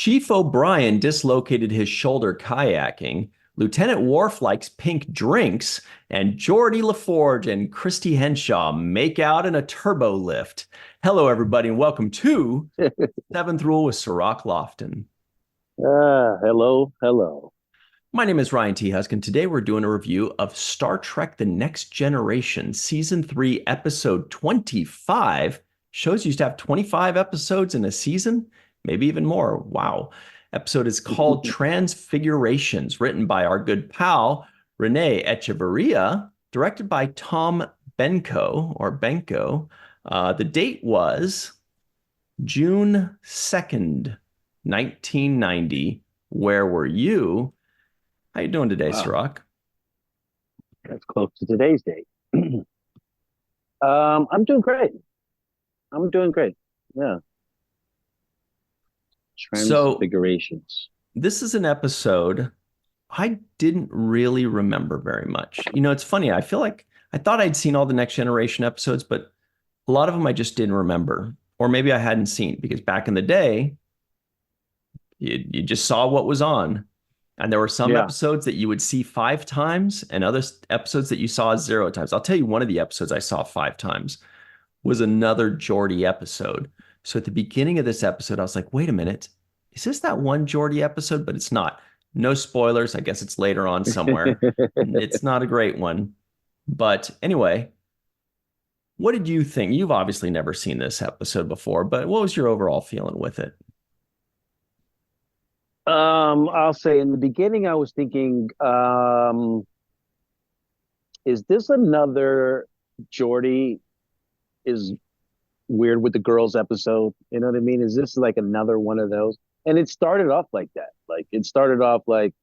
Chief O'Brien dislocated his shoulder kayaking. Lieutenant Worf likes pink drinks, and Geordie LaForge and Christy Henshaw make out in a turbo lift. Hello, everybody, and welcome to Seventh Rule with Cirroc Lofton. Hello. My name is Ryan T. Husk, and today we're doing a review of Star Trek The Next Generation, Season 3, Episode 25. Shows used to have 25 episodes in a season, maybe even more. Wow. Episode is called Transfigurations, written by our good pal, Renee Echevarria, directed by Tom Benko. The date was June 2nd, 1990. Where were you? How you doing today, Wow, Cirroc? that's close to today's date. I'm doing great. I'm doing great. Yeah. So Transfigurations. this is an episode I didn't really remember very much. You know, it's funny. I feel like I thought I'd seen all the Next Generation episodes, but a lot of them I just didn't remember. Or maybe I hadn't seen because back in the day, you just saw what was on. And there were some Yeah. episodes that you would see 5 times and other episodes that you saw 0 times. I'll tell you, one of the episodes I saw 5 times was another Geordie episode. So at the beginning of this episode, I was like, wait a minute, is this that one Geordie episode? But it's not. No spoilers. I guess it's later on somewhere. It's not a great one. But anyway, what did you think? You've obviously never seen this episode before, but what was your overall feeling with it? I'll say in the beginning I was thinking, is this another Geordie is weird with the girls episode? You know what I mean? Is this like another one of those? And it started off like that. Like it started off like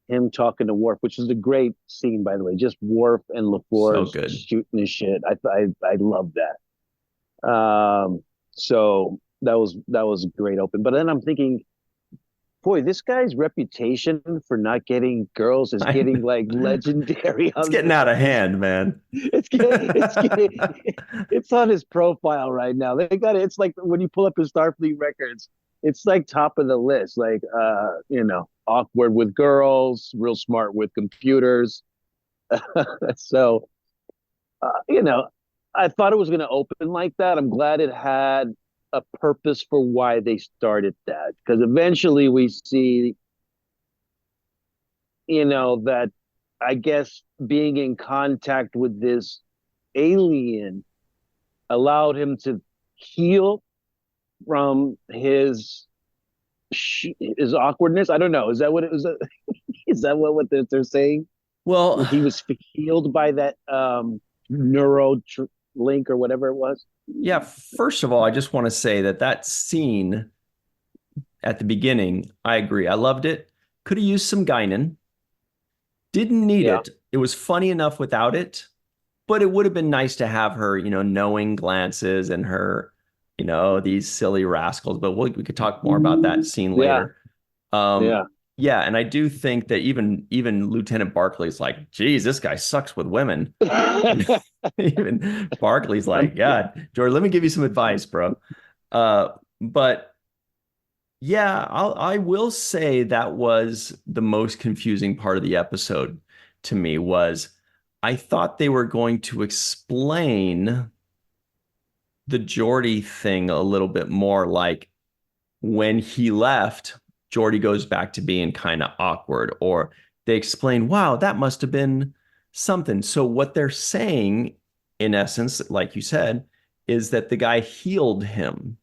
him talking to Worf, which is a great scene, by the way. Just Worf and So LaForge good. shooting his shit. I love that. So that was a great open. But then I'm thinking, boy, this guy's reputation for not getting girls is getting like legendary It's on getting this. out of On this, hand, man. it's on his profile right now. They got it. It's like when you pull up his Starfleet records, it's like top of the list. Like awkward with girls, real smart with computers. So you know, I thought it was going to open like that. I'm glad it had a purpose for why they started that, because eventually we see, that I guess being in contact with this alien allowed him to heal from his awkwardness. I don't know. Is that what it was? Is that what they're saying? Well, Like he was healed by that neuro link or whatever it was. yeah, first of all, I just want to say that scene at the beginning, I agree. I loved it. Could have used some Guinan. Didn't need Yeah. it. It was funny enough without it, but it would have been nice to have her, knowing glances and her, these silly rascals. But we could talk more about that scene Yeah. later. Um, Yeah. yeah, and I do think that even Lieutenant Barclay's like, geez, this guy sucks with women. Even Barclay's like, God, George, let me give you some advice, bro. But yeah, I will say that was the most confusing part of the episode to me was I thought they were going to explain the Geordie thing a little bit more, like when he left, Geordie goes back to being kind of awkward, or they explain, wow, that must have been something. So what they're saying, in essence, like you said, is that the guy healed him.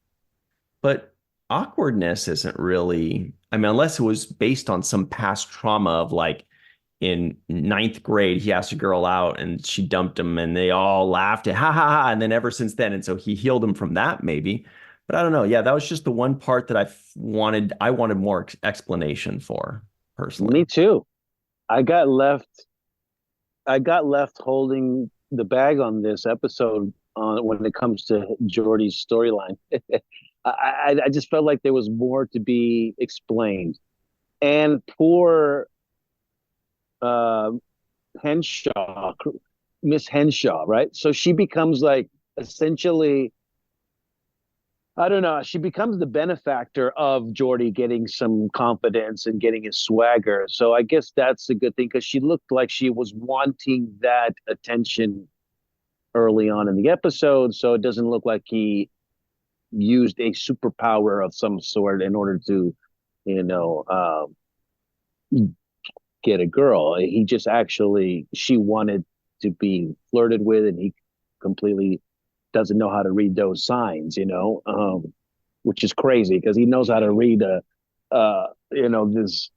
But awkwardness isn't really, I mean, unless it was based on some past trauma of like in ninth grade, he asked a girl out and she dumped him and they all laughed at ha ha ha. And then ever since then, and so he healed him from that, maybe. But I don't know. Yeah, that was just the one part that I wanted more explanation for Me personally. too. I got left. I got left holding the bag on this episode when it comes to Jordy's storyline. I just felt like there was more to be explained. And poor uh, Henshaw, Miss Henshaw, right? So she becomes like essentially I don't know. She becomes the benefactor of Geordi getting some confidence and getting his swagger. So I guess that's a good thing because she looked like she was wanting that attention early on in the episode. So it doesn't look like he used a superpower of some sort in order to, you know, get a girl. He just actually, she wanted to be flirted with, and he completely doesn't know how to read those signs, which is crazy because he knows how to read this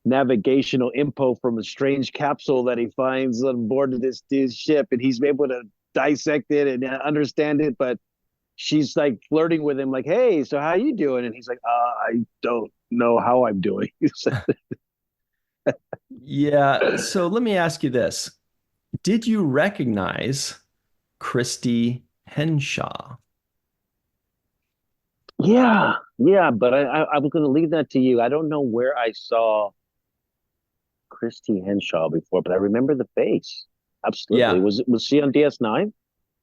navigational info from a strange capsule that he finds on board of this ship, and he's able to dissect it and understand it. But she's like flirting with him, like, "Hey, so how you doing?" And he's like, "I don't know how I'm doing." Yeah. So let me ask you this. Did you recognize Christy Henshaw? Yeah, but I was going to leave that to you. I don't know where I saw Christy Henshaw before, but I remember the face. Absolutely. Yeah. Was she on DS9?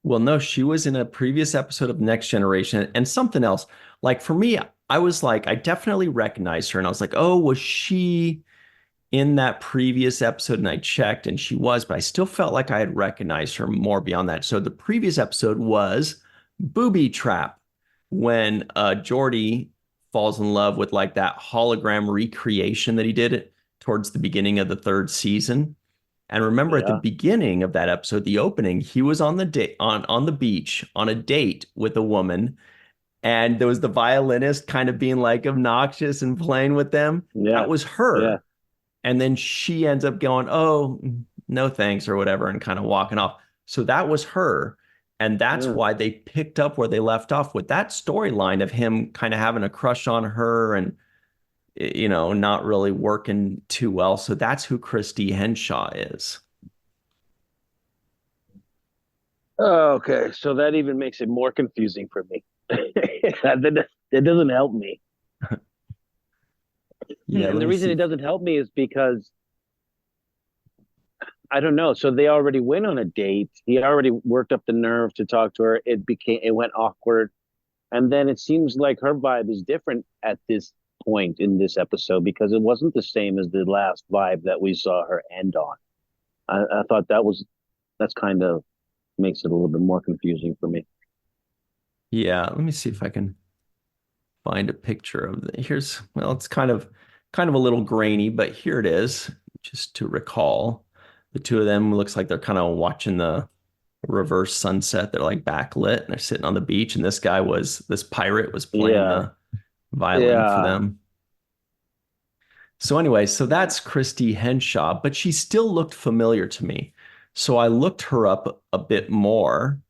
Well, no, she was in a previous episode of Next Generation and something else. Like for me, I was like, I definitely recognized her. And I was like, oh, was she in that previous episode? And I checked and she was, but I still felt like I had recognized her more beyond that. So the previous episode was Booby Trap, when Geordi falls in love with like that hologram recreation that he did towards the beginning of the third season. And remember at the Yeah. beginning of that episode, the opening, he was on the on the beach on a date with a woman, and there was the violinist kind of being like obnoxious and playing with them. Yeah. That was Yeah. her. And then she ends up going, "Oh, no thanks," or whatever, and kind of walking off. So that was her. And that's Yeah. why they picked up where they left off with that storyline of him kind of having a crush on her and not really working too well. So that's who Christy Henshaw is. Okay, so that even makes it more confusing for me. That doesn't help me. Yeah, And let the me reason see. it doesn't help me is because I don't know. So they already went on a date. He already worked up the nerve to talk to her. It went awkward. And then it seems like her vibe is different at this point in this episode because it wasn't the same as the last vibe that we saw her end on. I thought that's kind of makes it a little bit more confusing for me. Yeah, let me see if I can find a picture of the here's well, it's kind of a little grainy, but here it is, just to recall. The two of them looks like they're kind of watching the reverse sunset. They're like backlit and they're sitting on the beach, and this pirate was playing Yeah, the violin for yeah, them. So anyway, so that's Christy Henshaw, but she still looked familiar to me. So I looked her up a bit more.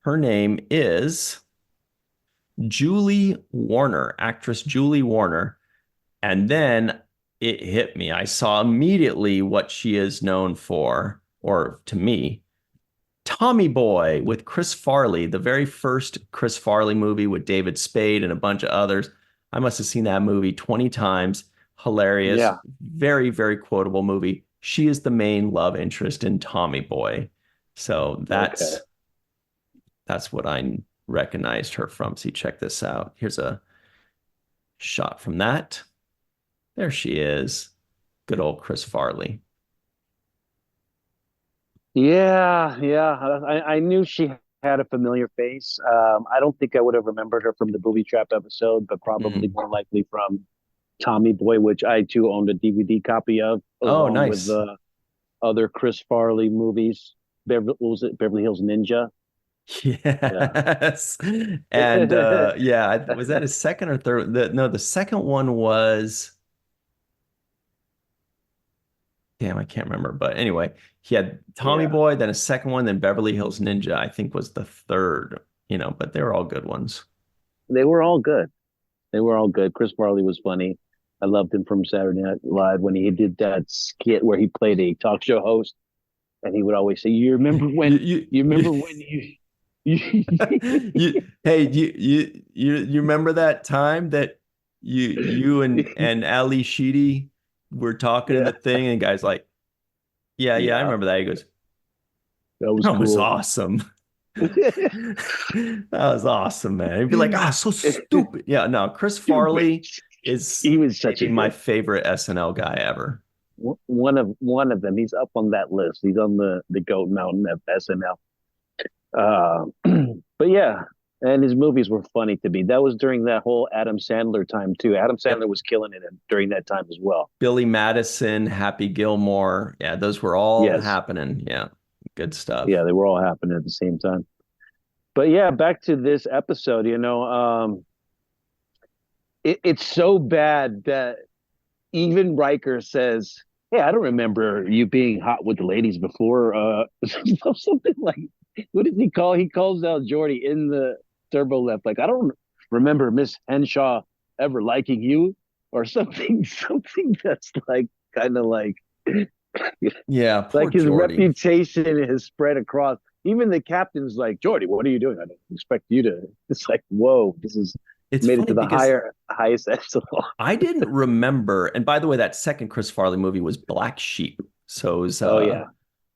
Her name is Julie Warner, actress Julie Warner. And then it hit me. I saw immediately what she is known for, or to me, Tommy Boy with Chris Farley, the very first Chris Farley movie with David Spade and a bunch of others. I must have seen that movie 20 times. Hilarious, yeah. very, very quotable movie. She is the main love interest in Tommy Boy. So Okay. that's what I recognized her from. See, check this out. Here's a shot from that. There she is. Good old Chris Farley. Yeah. I knew she had a familiar face. I don't think I would have remembered her from the Booby Trap episode, but probably Mm. more likely from Tommy Boy, which I too owned a DVD copy of, Oh, along with nice. other Chris Farley movies. Was it Beverly Hills Ninja? Yeah. Yes. And yeah, was that his second or third? No, the second one was, damn, I can't remember. But anyway, he had Tommy Yeah. Boy, then a second one, then Beverly Hills Ninja, I think was the third, but they were all good ones. They were all good. They were all good. Chris Farley was funny. I loved him from Saturday Night Live when he did that skit where he played a talk show host, and he would always say, "You remember You, when? you, You you, remember when you?" hey, you remember that time that you and Ali Sheedy were talking in the Yeah, thing, and guys like, yeah, I yeah, remember that. He goes, that was that was cool. awesome. That was awesome, man. He'd be like, so stupid. Yeah, no, Chris Farley is He was such maybe a my good favorite SNL guy ever. one of them. He's up on that list. He's on the Goat Mountain of SNL. But yeah, and his movies were funny to me. That was during that whole Adam Sandler time too. Adam Yep. Sandler was killing it during that time as well. Billy Madison, Happy Gilmore. Yeah, those were all Yes, happening. Yeah, good stuff. yeah, they were all happening at the same time. But yeah, back to this episode. It's so bad that even Riker says, "Hey, I don't remember you being hot with the ladies before." Something like, what does he call? He calls out Geordi in the turbo left, like, "I don't remember Miss Henshaw ever liking you," or something. Something that's like kind of like, Yeah, poor like his Geordi. reputation is spread across. Even the captain's like, "Geordi, what are you doing? I don't expect you to." It's like, whoa, this is It's made it funny to the because highest echelon. I didn't remember. And by the way, that second Chris Farley movie was Black Sheep. So Oh yeah,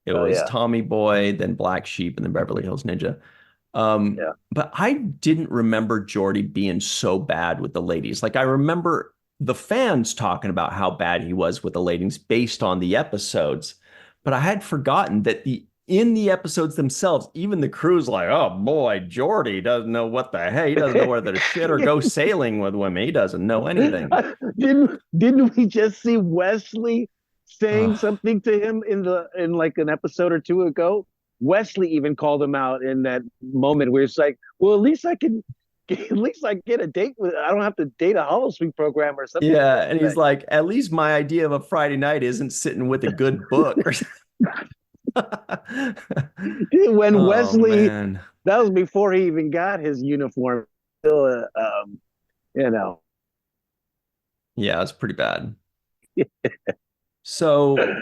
it oh was yeah, Tommy Boy, then Black Sheep, and then Beverly Hills Ninja. yeah. But I didn't remember Geordi being so bad with the ladies. Like I remember the fans talking about how bad he was with the ladies based on the episodes. But I had forgotten that the in the episodes themselves, even the crew's like, oh boy, Geordi doesn't know what the heck. He doesn't know whether to shit or go sailing with women. He doesn't know anything. Didn't we just see Wesley saying Oh, something to him in like an episode or two ago? Wesley even called him out in that moment where it's like, well, at least I get a date with. I don't have to date a holosuite program or something like yeah. that. And he's like, at least my idea of a Friday night isn't sitting with a good book or When Oh Wesley, man. that was before he even got his uniform. Still, you know, Yeah, it's pretty bad. So oh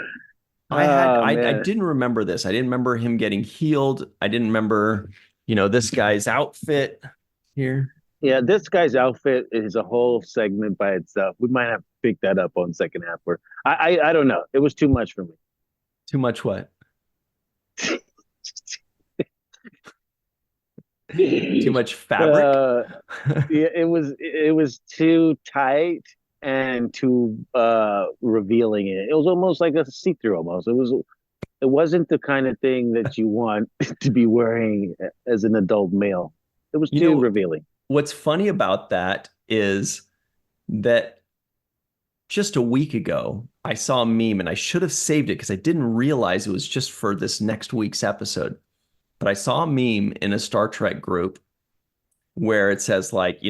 I man, didn't remember this. I didn't remember him getting healed. I didn't remember, this guy's outfit here. yeah, this guy's outfit is a whole segment by itself. We might have to pick that up on second half. Where I don't know. It was too much for me. Too much what? Too much fabric? uh, yeah, it was too tight and too revealing. It was almost like a see through. Almost it wasn't the kind of thing that you want to be wearing as an adult male. It was You too know, revealing. what's funny about that is that just a week ago, I saw a meme and I should have saved it because I didn't realize it was just for this next week's episode. But I saw a meme in a Star Trek group where it says like,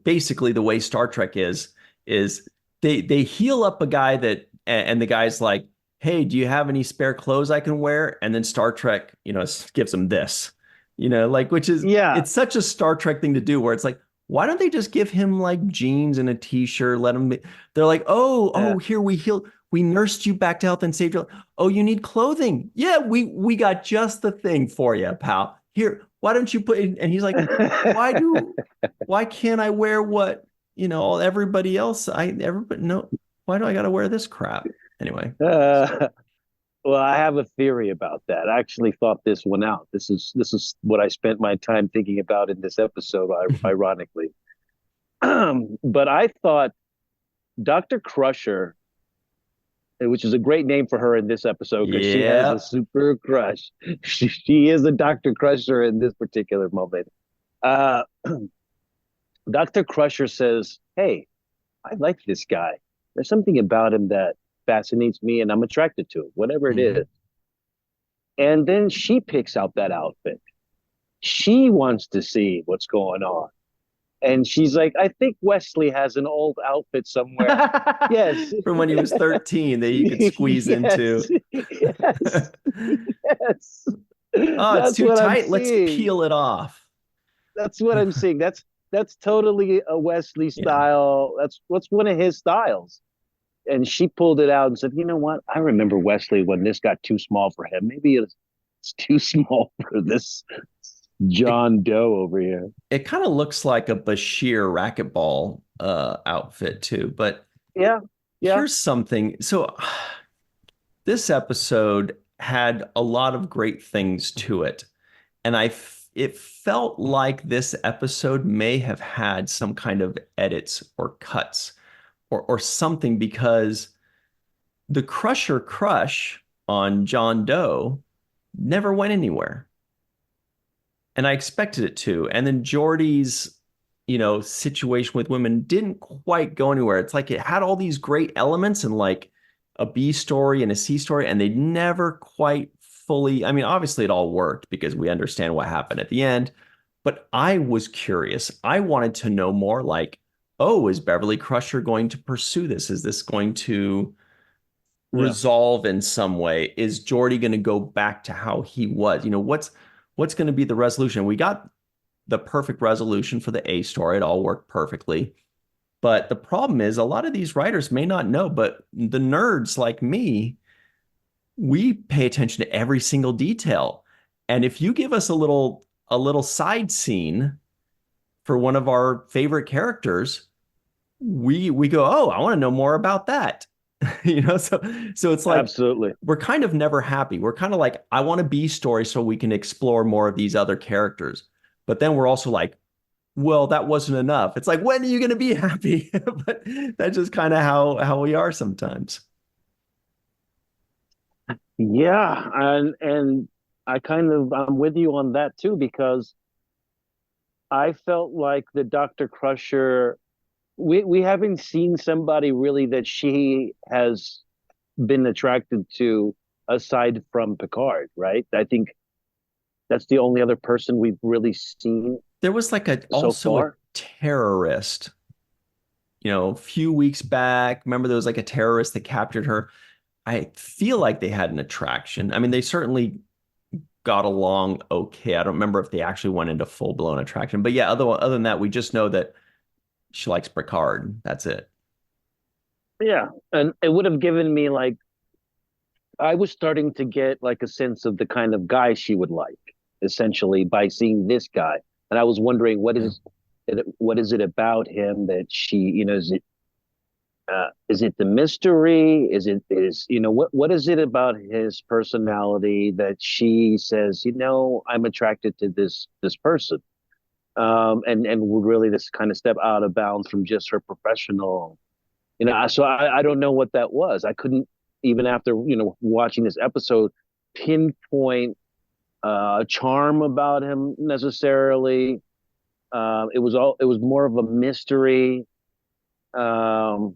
basically the way Star Trek is they heal up a guy and the guy's like, "Hey, do you have any spare clothes I can wear?" And then Star Trek, gives him this. Like which is Yeah, it's such a Star Trek thing to do where it's like, why don't they just give him like jeans and a t-shirt, let him be, they're like, yeah. here we nursed you back to health and saved you. Oh, you need clothing. Yeah, we got just the thing for you, pal. Here, why don't you put in? And he's like, why can't I wear what, everybody else, everybody, no, why do I got to wear this crap? Anyway. uh, well, I have a theory about that. I actually thought this one out. This is what I spent my time thinking about in this episode, ironically. But I thought Dr. Crusher, which is a great name for her in this episode because she has a Yeah. super crush. She is a Dr. Crusher in this particular moment. Uh, Dr. Crusher says, "Hey, I like this guy. There's something about him that fascinates me and I'm attracted to it, whatever it Mhm. is." And then she picks out that outfit. She wants to see what's going on. And she's like, "I think Wesley has an old outfit somewhere." Yes. From when he was 13 that he could squeeze Yes. into. Yes. Yes. Oh, it's That's too what I'm tight. Let's seeing. peel it off. That's what I'm seeing. That's totally a Wesley Yeah. style. That's what's one of his styles. And she pulled it out and said, "You know what? I remember Wesley when this got too small for him. Maybe it's too small for this It John Doe over here." it kind of looks like a Bashir racquetball outfit too. But Yeah, yeah. here's something. So this episode had a lot of great things to it. And it felt like this episode may have had some kind of edits or cuts or something, because the Crusher crush on John Doe never went anywhere. And I expected it to. And then Geordi's, situation with women didn't quite go anywhere. It's like it had all these great elements and like a B story and a C story, and they never quite fully. I mean, obviously it all worked because we understand what happened at the end, but I was curious. I wanted to know more, like, oh, is Beverly Crusher going to pursue this? Is this going to Yeah. resolve in some way? Is Geordi going to go back to how he was? What's going to be the resolution? We got the perfect resolution for the A story. It all worked perfectly. But the problem is a lot of these writers may not know, but the nerds like me, we pay attention to every single detail. And if you give us a little side scene for one of our favorite characters, we go, oh, I want to know more about that. So it's like Absolutely. we're kind of never happy. We're kind of like, I want a B story so we can explore more of these other characters. But then we're also like, well, that wasn't enough. It's like, when are you going to be happy? But that's just kind of how we are sometimes. Yeah, and I'm with you on that too, because I felt like the Dr. Crusher, we haven't seen somebody really that she has been attracted to aside from Picard, right? I think that's the only other person we've really seen There was like so also a far. terrorist, a few weeks back. Remember there was like a terrorist that captured her. I feel like they had an attraction. I mean, they certainly got along okay. I don't remember if they actually went into full blown attraction, but yeah, other than that, we just know that she likes Picard. That's it. Yeah, and it would have given me like I was starting to get like a sense of the kind of guy she would like, essentially by seeing this guy. And I was wondering Yeah. what is it about him that she, is it the mystery? What is it about his personality that she says, I'm attracted to this person? And would really this kind of step out of bounds from just her professional, so I don't know what that was. I couldn't, even after watching this episode, pinpoint a charm about him necessarily. It was more of a mystery. Um,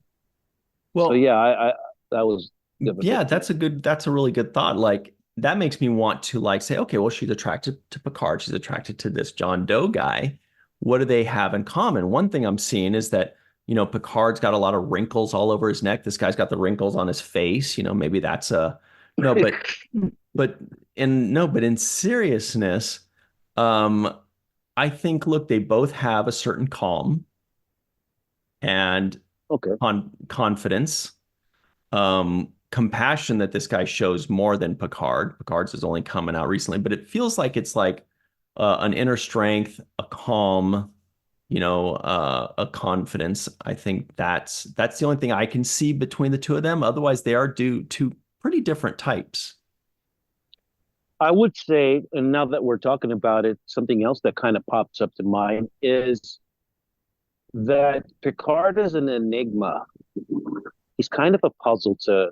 so Well, yeah, I that was yeah, difficult for me. that's a really good thought. Like that makes me want to like say, okay, well, she's attracted to Picard, she's attracted to this John Doe guy. What do they have in common? One thing I'm seeing is that, Picard's got a lot of wrinkles all over his neck. This guy's got the wrinkles on his face. Maybe that's a no, but but in seriousness, um, I think look, they both have a certain calm and Okay. confidence, compassion that this guy shows more than Picard. Picard's is only coming out recently, but it feels like it's like an inner strength, a calm, a confidence. I think that's the only thing I can see between the two of them. Otherwise, they are due to pretty different types. I would say, and now that we're talking about it, something else that kind of pops up to mind is that Picard is an enigma. He's kind of a puzzle to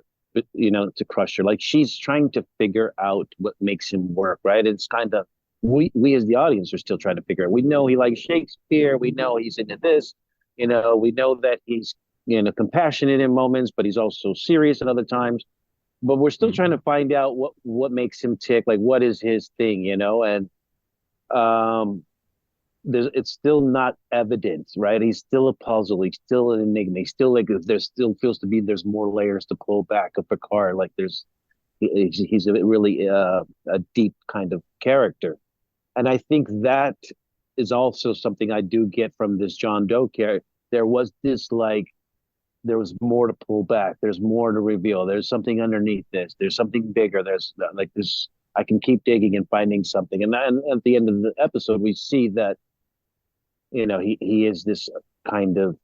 Crusher. Like she's trying to figure out what makes him work, right? It's kind of we as the audience are still trying to figure it. We know he likes Shakespeare. We know he's into this. We know that he's compassionate in moments, but he's also serious at other times. But we're still trying Mhm. to find out what makes him tick. Like what is his thing, and um it's still not evident, right? He's still a puzzle. He's still an enigma. He's still like there still feels to be there's more layers to pull back of Picard. Like he's a really a deep kind of character, and I think that is also something I do get from this John Doe character. There was this like there was more to pull back. There's more to reveal. There's something underneath this. There's something bigger. There's like this. I can keep digging and finding something. And at the end of the episode, we see that he is this kind of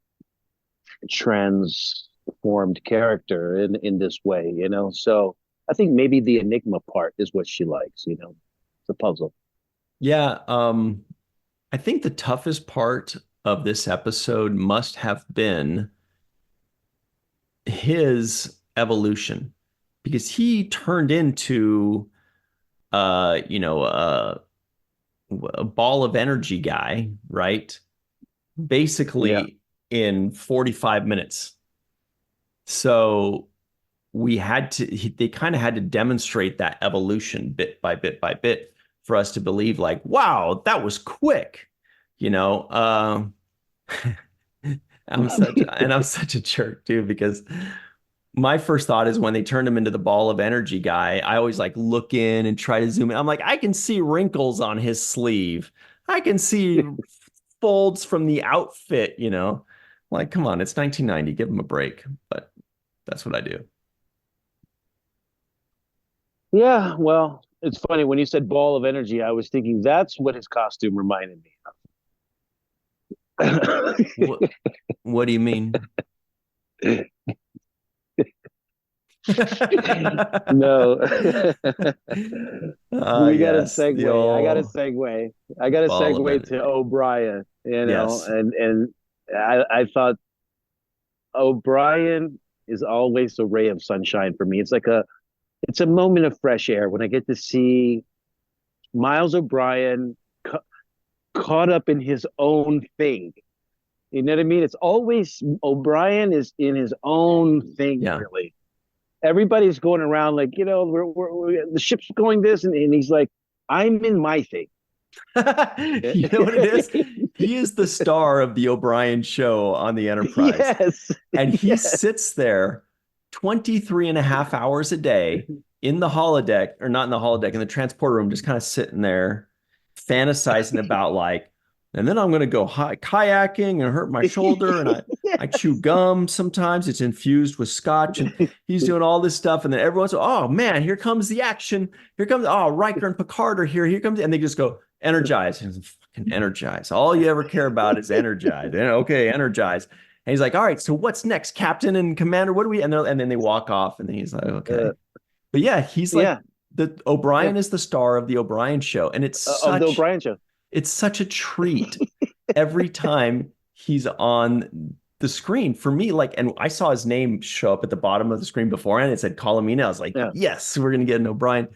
transformed character in this way. So I think maybe the enigma part is what she likes. It's a puzzle. Yeah, I think the toughest part of this episode must have been his evolution because he turned into you know, a ball of energy guy, right? Yeah. Basically in 45 minutes. So they kind of had to demonstrate that evolution bit by bit by bit for us to believe like, wow, that was quick. You know, I'm such a jerk too, because my first thought is when they turned him into the ball of energy guy, I always like look in and try to zoom in. I'm like, I can see wrinkles on his sleeve. I can see folds from the outfit, you know. Like, come on, it's 1990, give him a break. But that's what I do. Yeah, well, it's funny when you said ball of energy, I was thinking that's what his costume reminded me of. What do you mean? No. We got to Yes, the segue. I got to old segue. I got to ball of segue to energy. O'Brien, Yes. and I thought O'Brien is always a ray of sunshine for me. It's a moment of fresh air when I get to see Miles O'Brien caught up in his own thing. You know what I mean? It's always O'Brien is in his own thing, Yeah. really. Everybody's going around like, the ship's going this, and he's like, I'm in my thing. You know what it is? He is the star of the O'Brien show on the Enterprise. Yes. And he Yes. sits there 23 and a half hours a day in the holodeck, or not in the holodeck, in the transporter room, just kind of sitting there fantasizing about like, and then I'm going to go kayaking and hurt my shoulder. And I chew gum sometimes. It's infused with scotch. And he's doing all this stuff. And then everyone's, oh man, here comes the action. Here comes, oh, Riker and Picard are here. Here comes, and they just go, energize. And fucking energize. All you ever care about is energize. And, okay, energize. And he's like, all right, so what's next, Captain and Commander? What do we? And then they walk off. And then he's like, okay. But yeah, he's like, Yeah. the Yeah. O'Brien is the star of the O'Brien show. And Of the O'Brien show. it's such a treat every time he's on the screen for me. Like, and I saw his name show up at the bottom of the screen beforehand. It said Colomina. I was like, Yeah. yes, we're going to get an O'Brien.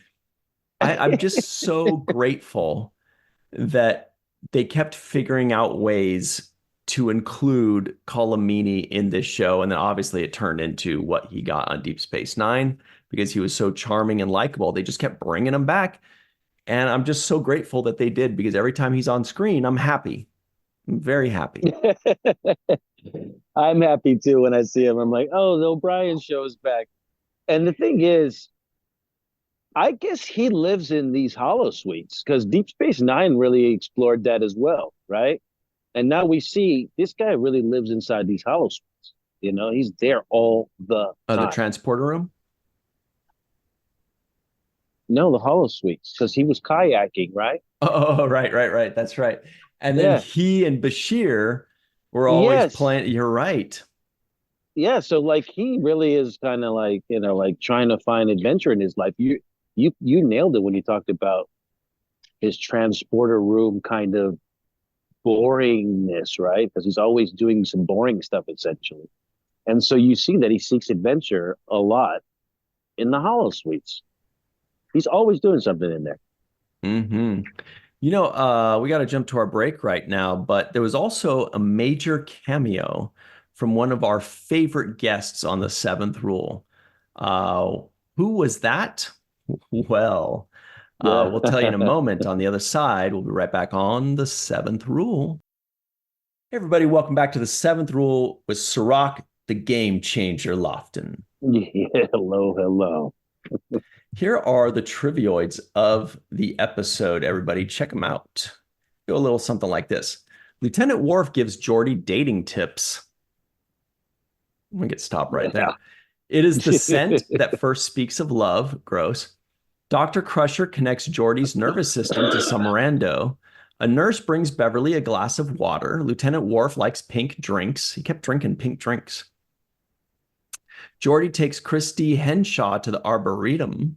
I'm just so grateful that they kept figuring out ways to include Colomini in this show. And then obviously it turned into what he got on Deep Space Nine because he was so charming and likable. They just kept bringing him back. And I'm just so grateful that they did because every time he's on screen, I'm happy. I'm very happy. I'm happy too when I see him. I'm like, oh, the O'Brien show is back. And the thing is, I guess he lives in these hollow suites because Deep Space Nine really explored that as well, right? And now we see this guy really lives inside these hollow suites. You know, he's there all the The time. transporter room? No, the hollow suites because he was kayaking, right? Oh, right. That's right. And then Yeah. he and Bashir were always Yes. playing. You're right. Yeah. So like he really is kind of like, like trying to find adventure in his life. You nailed it when you talked about his transporter room kind of boringness, right? Because he's always doing some boring stuff essentially. And so you see that he seeks adventure a lot in the hollow suites. He's always doing something in there. Mm-hmm. You know, we got to jump to our break right now, but there was also a major cameo from one of our favorite guests on the Seventh Rule. Uh, who was that? Well, Yeah. we'll tell you in a moment on the other side. We'll be right back on the Seventh Rule. Hey, everybody, welcome back to the Seventh Rule with Cirroc, the Game Changer Lofton. Yeah, hello. Here are the trivioids of the episode, everybody. Check them out. Go a little something like this. Lieutenant Worf gives Geordi dating tips. I'm going to get stopped right there. It is the scent that first speaks of love. Gross. Dr. Crusher connects Geordi's nervous system to some rando. A nurse brings Beverly a glass of water. Lieutenant Worf likes pink drinks. He kept drinking pink drinks. Geordi takes Christy Henshaw to the Arboretum.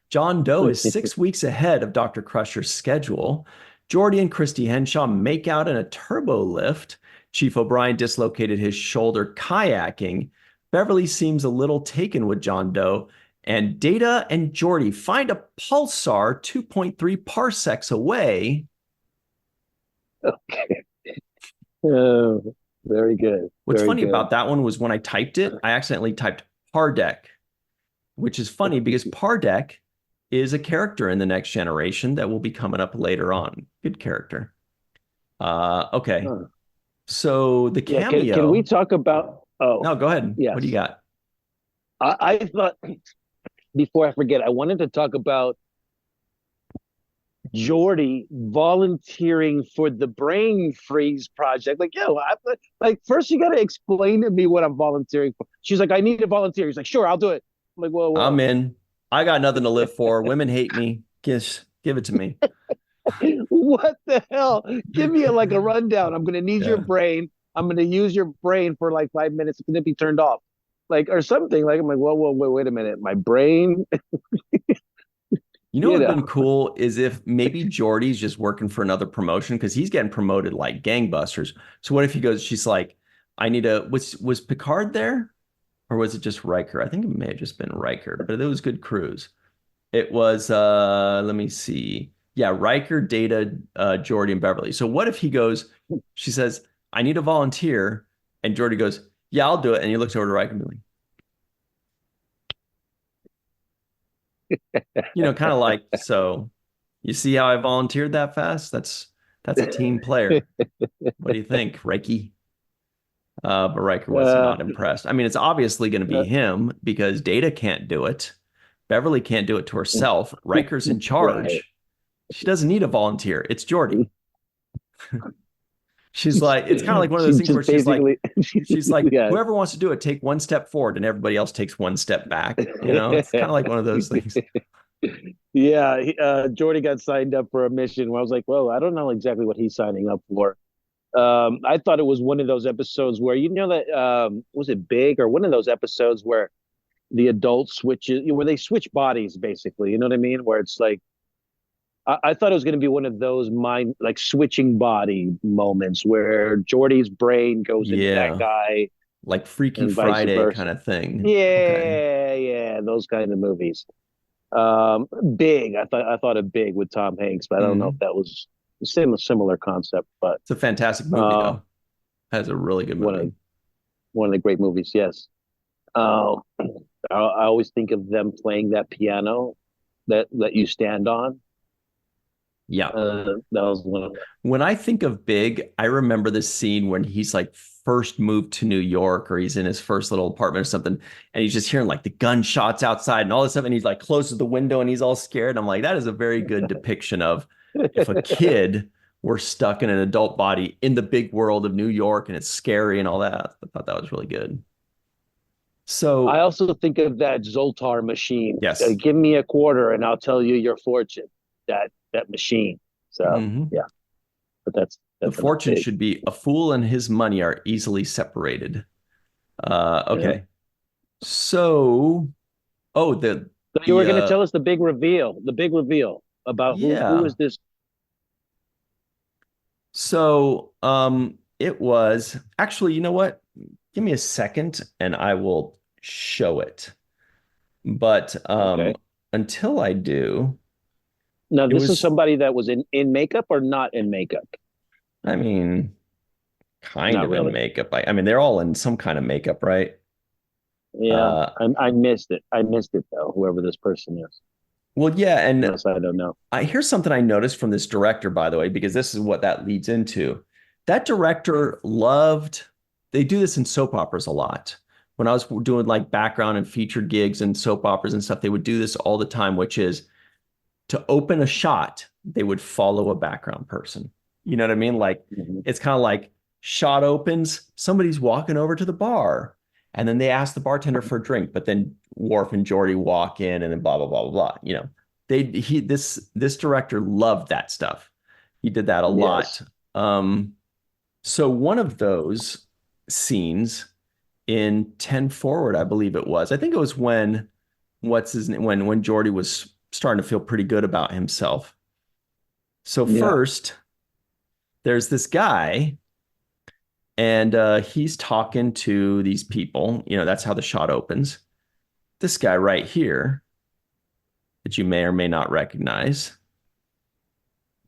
John Doe is 6 weeks ahead of Dr. Crusher's schedule. Geordi and Christy Henshaw make out in a turbo lift. Chief O'Brien dislocated his shoulder kayaking. Beverly seems a little taken with John Doe. And Data and Geordi find a pulsar 2.3 parsecs away. Okay. Oh, very good. What's Very funny good. about that one was when I typed it, I accidentally typed Pardek, which is funny because Pardek is a character in The Next Generation that will be coming up later on. Good character. Okay. Huh. So the Yeah, cameo. can we talk about? Oh, No, go ahead. yes. What do you got? I thought before I forget, I wanted to talk about Geordi volunteering for the brain freeze project. Like, like first you got to explain to me what I'm volunteering for. She's like, I need to volunteer. He's like, sure, I'll do it. I'm like, whoa. I'm in. I got nothing to live for. Women hate me. Give it to me. What the hell? Give me like a rundown. I'm gonna need your brain. I'm gonna use your brain for like 5 minutes. It's gonna be turned off, like or something. Like I'm like, whoa, wait a minute. My brain. You know what would have been cool is if maybe Geordi's just working for another promotion because he's getting promoted like gangbusters. So what if he goes, she's like, I need a, was Picard there? Or was it just Riker? I think it may have just been Riker, but it was good cruise. It was, let me see. Yeah, Riker, Data, Geordi, and Beverly. So what if he goes, she says, I need a volunteer. And Geordi goes, yeah, I'll do it. And he looks over to Riker and be like, kind of like, so you see how I volunteered that fast? That's a team player. What do you think, Reiki? But Riker was not impressed. I mean, it's obviously going to be him because Data can't do it. Beverly can't do it to herself. Riker's in charge. Right. She doesn't need a volunteer. It's Geordi. She's like, it's kind of like one of those things where she's like, whoever wants to do it, take one step forward, and everybody else takes one step back. It's kind of like one of those things. Yeah, Geordi got signed up for a mission where I was like, well, I don't know exactly what he's signing up for. I thought it was one of those episodes where, that, was it Big or one of those episodes where the adult switches, where they switch bodies, basically, you know what I mean? Where it's like, I thought it was going to be one of those like switching body moments where Geordi's brain goes into that guy. Like Freaky Friday kind of thing. Yeah, those kind of movies. Big, I thought of Big with Tom Hanks, but I don't know if that was a similar concept. But it's a fantastic movie, though. Has a really good movie. One of the great movies, yes. I always think of them playing that piano that you stand on. Yeah. That was one of them. When I think of Big, I remember this scene when he's like first moved to New York, or he's in his first little apartment or something, and he's just hearing like the gunshots outside and all this stuff, and he's like closes the window and he's all scared. I'm like, that is a very good depiction of if a kid were stuck in an adult body in the big world of New York and it's scary and all that. I thought that was really good. So I also think of that Zoltar machine. Yes. Give me a quarter and I'll tell you your fortune. That machine. So yeah, but that's the fortune should be a fool and his money are easily separated. Okay. Yeah. So you were going to tell us the big reveal about who is this? So it was actually, you know what? Give me a second and I will show it. But until I do. Now, this is somebody that was in makeup or not in makeup? I mean, kind of really. In makeup. I mean, they're all in some kind of makeup, right? Yeah, I missed it. I missed it, though, whoever this person is. Well, yeah, and I don't know. Here's something I noticed from this director, by the way, because this is what that leads into. That director they do this in soap operas a lot. When I was doing like background and featured gigs and soap operas and stuff, they would do this all the time, which is to open a shot, they would follow a background person. You know what I mean? Like, It's kind of like shot opens, somebody's walking over to the bar, and then they ask the bartender for a drink, but then Worf and Geordi walk in, and then blah, blah, blah, blah, blah. This director loved that stuff. He did that a lot. So one of those scenes in 10 Forward, I believe it was. I think it was when Geordi was starting to feel pretty good about himself. So Yeah. first, there's this guy, and he's talking to these people. That's how the shot opens. This guy right here that you may or may not recognize.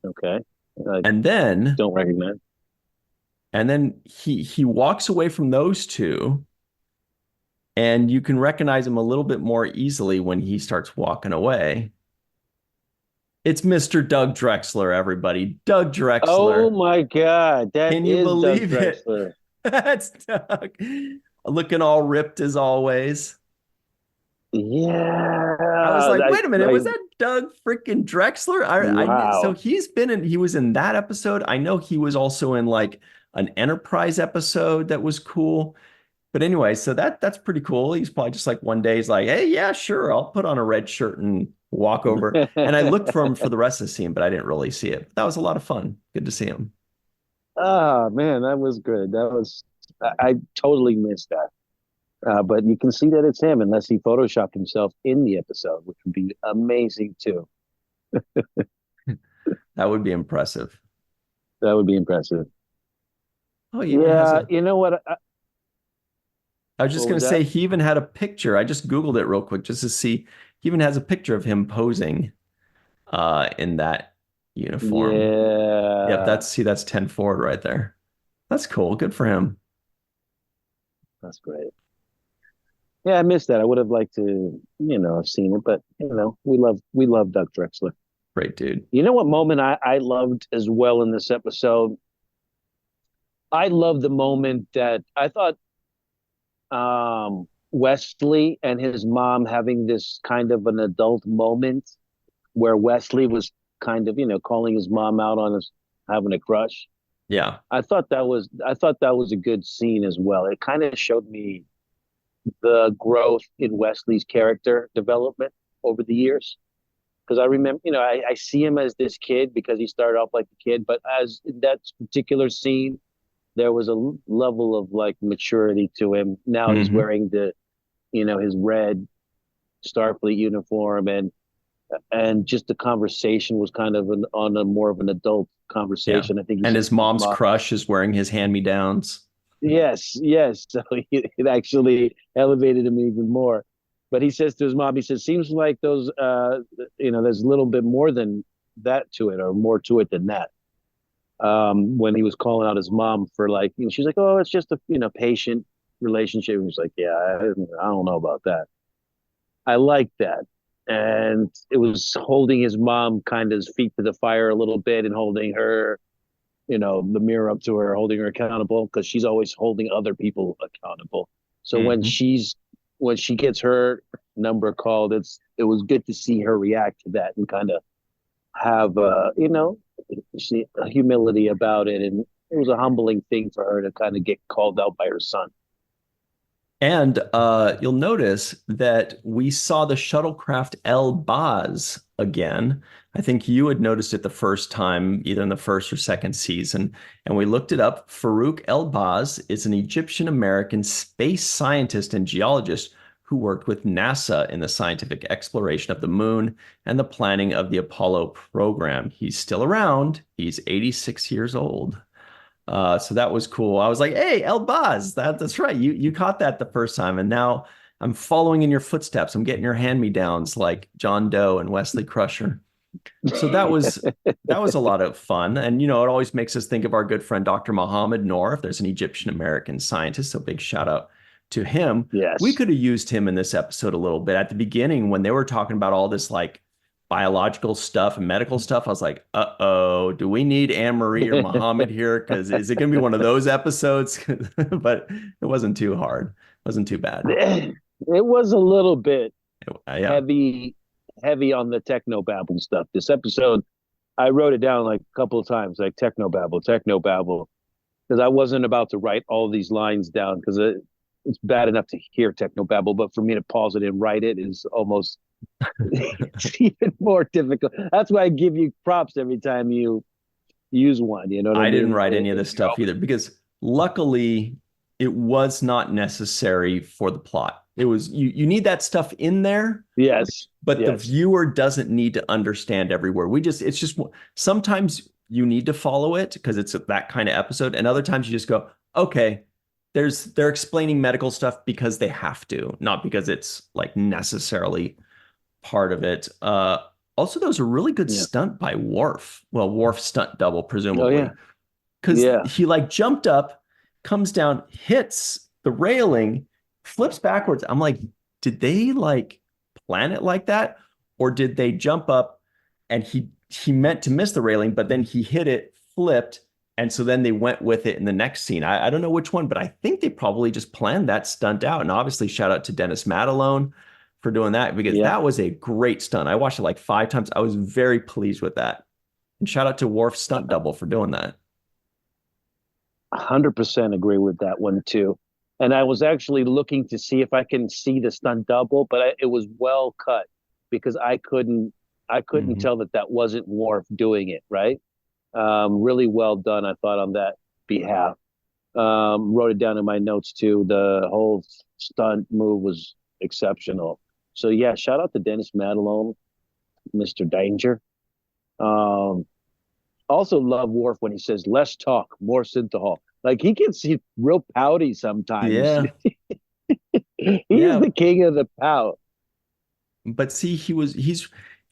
Okay. I And then don't recognize. and then he walks away from those two, and you can recognize him a little bit more easily when he starts walking away. It's Mr. Doug Drexler, everybody. Doug Oh Drexler. my God, that Can you is Doug believe it? Drexler. That's Doug. Looking all ripped as always. I was Yeah. like, wait a minute, was that Doug freaking Drexler? So Wow. he was in that episode. I know he was also in like an Enterprise episode that was cool. But anyway, so that's pretty cool. He's probably just like one day he's like, hey, yeah, sure, I'll put on a red shirt and walk over. And I looked for him for the rest of the scene, but I didn't really see it. That was a lot of fun. Good to see him. Oh man, that was good. I totally missed that. But you can see that it's him unless he photoshopped himself in the episode, which would be amazing too. That would be impressive. That would be impressive. Oh, he even has Yeah, a you know what? I was just What going was to that? say he even had a picture. I just Googled it real quick just to see. He even has a picture of him posing in that uniform. Yep, Yeah, that's 10 forward right there. That's cool. Good for him. that's great. Yeah, I missed that. I would have liked to, have seen it, but we love Doug Drexler. Great dude. You know what moment I loved as well in this episode? I love the moment that I thought Wesley and his mom having this kind of an adult moment where Wesley was kind of, calling his mom out on his having a crush. Yeah. I thought that was a good scene as well. It kind of showed me the growth in Wesley's character development over the years. Because I remember, I see him as this kid because he started off like a kid, but as in that particular scene, there was a level of like maturity to him. Now he's Hmm. wearing his red Starfleet uniform, and just the conversation was kind of on a more of an adult Yeah. conversation. I think he And said his to his mom's mom, crush is wearing his hand-me-downs. yes, yes. So it actually elevated him even more. But he says to his mom, he says, seems like there's a little bit more than that to it, or more to it than that. When he was calling out his mom for like, she's like, oh, it's just a, patient relationship. And he's like, yeah, I don't know about that. I like that. And it was holding his mom kind of feet to the fire a little bit and holding her, the mirror up to her, holding her accountable because she's always holding other people accountable. So Hmm. when she gets her number called, it was good to see her react to that and kind of have humility about it, and it was a humbling thing for her to kind of get called out by her son. And you'll notice that we saw the shuttlecraft El Baz again. I think you had noticed it the first time, either in the first or second season. And we looked it up. Farouk El Baz is an Egyptian American space scientist and geologist who worked with NASA in the scientific exploration of the moon and the planning of the Apollo program. He's still around. He's 86 years old. So that was cool. I was like, "Hey, El Baz, that's right. You caught that the first time, and now I'm following in your footsteps. I'm getting your hand-me-downs like John Doe and Wesley Crusher." So that was a lot of fun, and it always makes us think of our good friend Dr. Mohamed Noor. If there's an Egyptian American scientist, so big shout out to him. We Yes. could have used him in this episode a little bit at the beginning when they were talking about all this like biological stuff and medical stuff. I was like, uh-oh, do we need Anne Marie or Muhammad here? Because is it going to be one of those episodes? But it wasn't too hard. It wasn't too bad. It was a little bit Yeah. heavy on the techno babble stuff. This episode, I wrote it down like a couple of times, like techno babble, because I wasn't about to write all these lines down because it's bad enough to hear techno babble, but for me to pause it and write it is almost it's even more difficult. That's why I give you props every time you use one. You know what I I didn't mean? write any of this stuff either because luckily it was not necessary for the plot. you need that stuff in there. Yes. But the Yes. viewer doesn't need to understand everywhere. It's just sometimes you need to follow it because it's that kind of episode. And other times you just go, okay, they're explaining medical stuff because they have to, not because it's like necessarily part of it. Also, there was a really good stunt by Worf. Well, Worf stunt double, presumably. Because he like jumped up, comes down, hits the railing, flips backwards. I'm like, did they like plan it like that? Or did they jump up and he meant to miss the railing, but then he hit it, flipped, and so then they went with it in the next scene. I don't know which one, but I think they probably just planned that stunt out. And obviously, shout out to Dennis Madalone for doing that, because that was a great stunt. I watched it like 5 times. I was very pleased with that. And shout out to Worf's stunt double for doing that. 100% agree with that one too. And I was actually looking to see if I can see the stunt double, but it was well cut because I couldn't tell that wasn't Worf doing it, right? Really well done, I thought, on that behalf. Wrote it down in my notes too. The whole stunt move was exceptional. So yeah, shout out to Dennis Madalone, Mr. Danger. Also love Worf when he says, "Less talk, more synthahol." Like he gets real pouty sometimes. Yeah. He's the king of the pout. But see, he's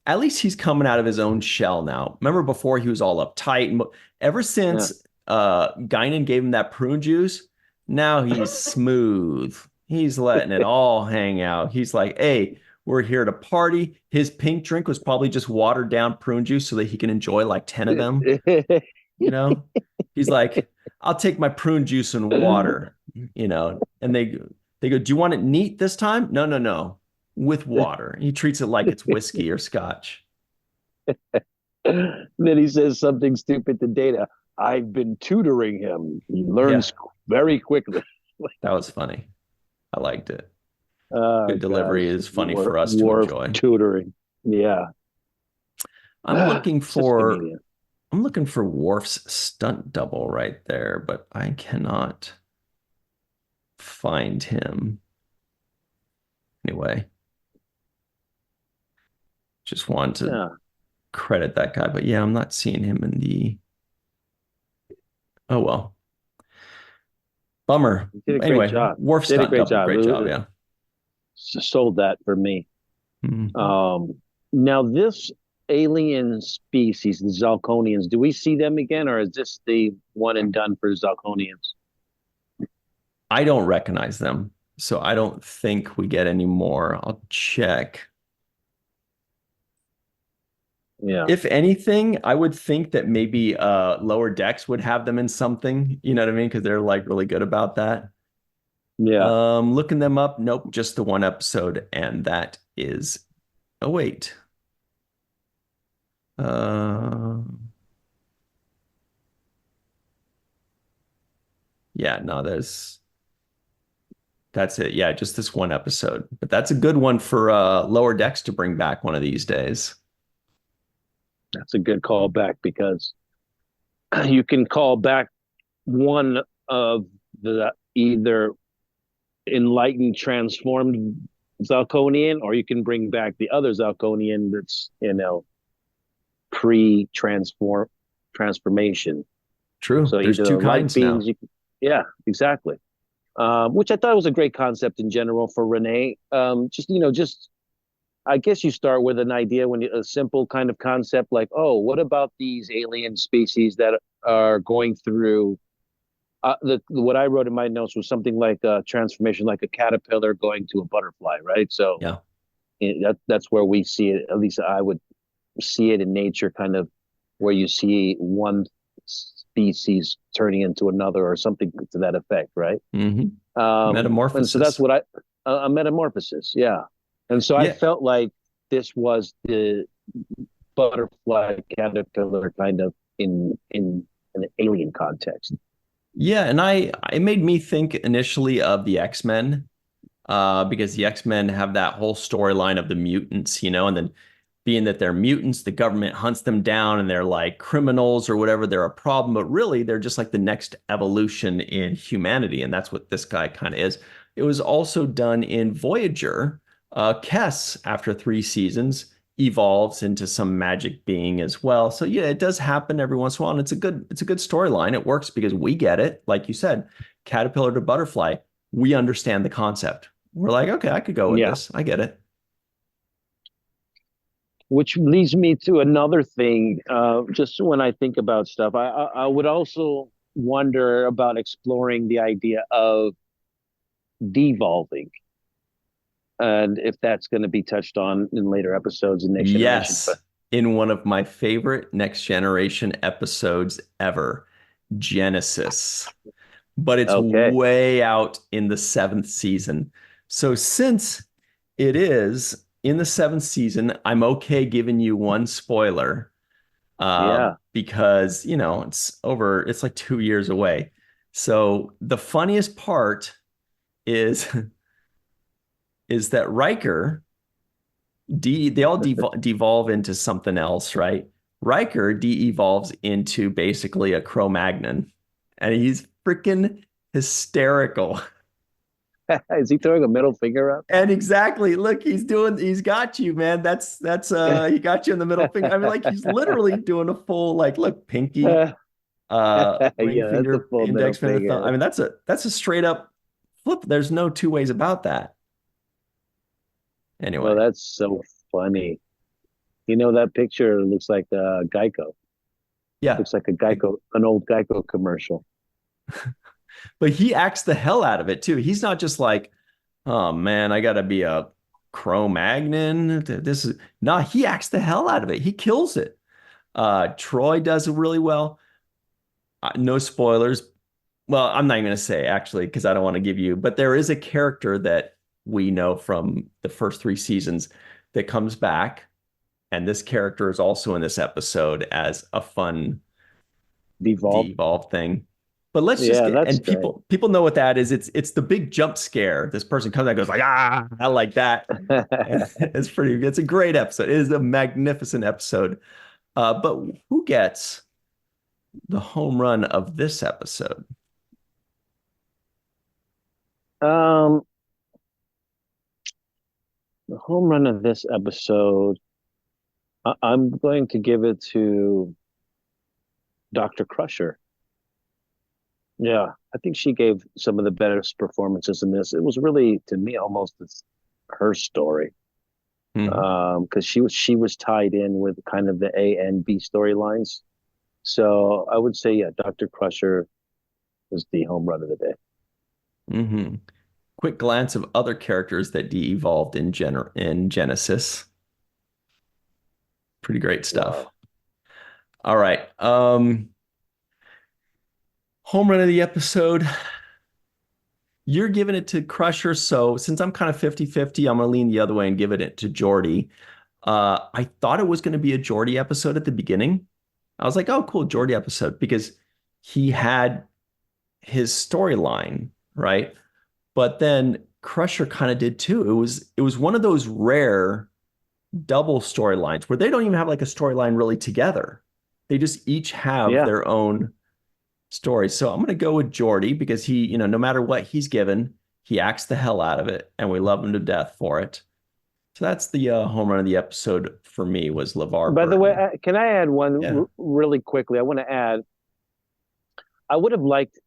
at least he's coming out of his own shell now. Remember before he was all uptight, and ever since Guinan gave him that prune juice, now he's smooth. He's letting it all hang out. He's like, hey, we're here to party. His pink drink was probably just watered down prune juice so that he can enjoy like 10 of them. You know, he's like, I'll take my prune juice and water, you know, and they go, do you want it neat this time? No. With water. He treats it like it's whiskey or scotch. And then he says something stupid to Data. I've been tutoring him. He learns very quickly. That was funny. I liked it. Good delivery is funny for us to enjoy. Tutoring. Yeah. I'm looking for Worf's stunt double right there, but I cannot find him. Anyway. Just want to credit that guy, but yeah, I'm not seeing him in the. Oh well, bummer. Anyway, Worf did a great job. Great job, yeah. Sold that for me. Mm-hmm. Now this alien species, the Zalconians, do we see them again, or is this the one and done for Zalconians? I don't recognize them, so I don't think we get any more. I'll check. Yeah. If anything, I would think that maybe Lower Decks would have them in something, you know what I mean? Because they're like really good about that. Yeah. Looking them up, nope, just the one episode, and that is wait. Yeah, no, that's it. Yeah, just this one episode. But that's a good one for Lower Decks to bring back one of these days. That's a good callback because you can call back one of the either enlightened, transformed Zalconian, or you can bring back the other Zalconian that's, pre-transformation. True. So there's two kinds now. Yeah, exactly. Which I thought was a great concept in general for Renee. Just I guess you start with an idea a simple kind of concept like, oh, what about these alien species that are going through what I wrote in my notes was something like a transformation, like a caterpillar going to a butterfly, right? So that's where we see it. At least I would see it in nature, kind of where you see one species turning into another or something to that effect, right? Mm-hmm. Metamorphosis. And so that's what a metamorphosis, yeah. And so I felt like this was the butterfly caterpillar kind of in an alien context. Yeah, and it made me think initially of the X-Men, because the X-Men have that whole storyline of the mutants, and then being that they're mutants, the government hunts them down and they're like criminals or whatever, they're a problem, but really they're just like the next evolution in humanity, and that's what this guy kind of is. it was also done in Voyager. Kess, after 3 seasons, evolves into some magic being as well. So yeah, it does happen every once in a while, and it's a good storyline. It works because we get it, like you said, caterpillar to butterfly. We understand the concept. We're like, okay, I could go with Yeah. this. I get it. Which leads me to another thing. Just when I think about stuff, I would also wonder about exploring the idea of devolving, and if that's going to be touched on in later episodes in Next Generation. Yes, But in one of my favorite Next Generation episodes ever, Genesis. But it's okay, way out in the seventh season. So since it is in the seventh season, I'm okay giving you one spoiler yeah, because, it's like 2 years away. So the funniest part is is that Riker, they all devolve into something else, right? Riker de-evolves into basically a Cro-Magnon, and he's freaking hysterical. is he throwing a middle finger up? And exactly, look, he's got you, man. He got you in the middle finger. I mean, like he's literally doing a full, like, look, pinky, ring Yeah, that's a finger, full middle index finger, thumb. I finger. mean, that's a straight up flip. There's no two ways about that. Well, Anyway, that's so funny. That picture looks like Geico. yeah. Looks like an old Geico commercial. But he acts the hell out of it too. He's not just like, oh man, I gotta be a Cro-Magnon. This is no, he acts the hell out of it. He kills it. Troy does it really well. No spoilers. Well, I'm not even going to say actually because I don't want to give you, but there is a character that we know from the first 3 seasons that comes back, and this character is also in this episode as a fun Devolved. de-evolved thing. But let's just Yeah, get, that's and great. people know what that is. It's the big jump scare. This person comes out and goes like, ah, I like that. And it's a great episode. It is a magnificent episode. But who gets the home run of this episode? um, the home run of this episode, I'm going to give it to Dr. Crusher. Yeah, I think she gave some of the best performances in this. It was really, to me, almost her story. Hmm. Because she was tied in with kind of the A and B storylines. So I would say, yeah, Dr. Crusher was the home run of the day. Hmm. Quick glance of other characters that de-evolved in Genesis. Pretty great stuff. Wow. All right. Home run of the episode. You're giving it to Crusher. So since I'm kind of 50-50, I'm going to lean the other way and give it to Geordi. I thought it was going to be a Geordi episode at the beginning. I was like, oh, cool, Geordi episode, because he had his storyline, right? But then Crusher kind of did too. It was one of those rare double storylines where they don't even have like a storyline really together. They just each have Yeah. their own story. So I'm going to go with Geordi because he, no matter what he's given, he acts the hell out of it, and we love him to death for it. So that's the home run of the episode for me was LeVar By the way, Burton. can I add one Yeah. really quickly? I want to add, I would have liked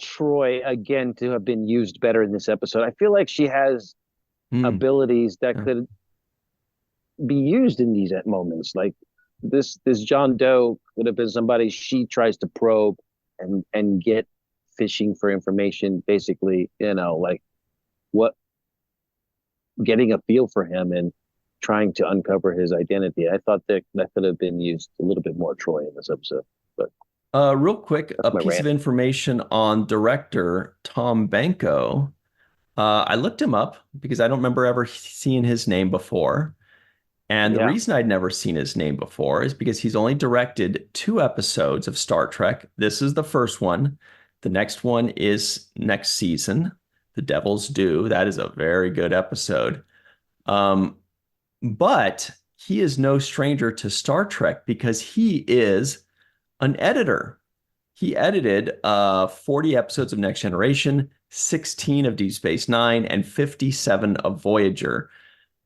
Troy again to have been used better in this episode. I feel like she has Hmm. abilities that Yeah. could be used in these moments. Like this John Doe could have been somebody she tries to probe and get fishing for information, basically, like what getting a feel for him and trying to uncover his identity. I thought that could have been used a little bit more Troy in this episode. But Real quick, that's a my piece of rant. information on director Tom Benko. I looked him up because I don't remember ever seeing his name before. And the Yeah. reason I'd never seen his name before is because he's only directed 2 episodes of Star Trek. This is the first one. The next one is next season, The Devil's Due. That is a very good episode. Um, but he is no stranger to Star Trek because he is an editor. He edited 40 episodes of Next Generation, 16 of Deep Space Nine, and 57 of Voyager.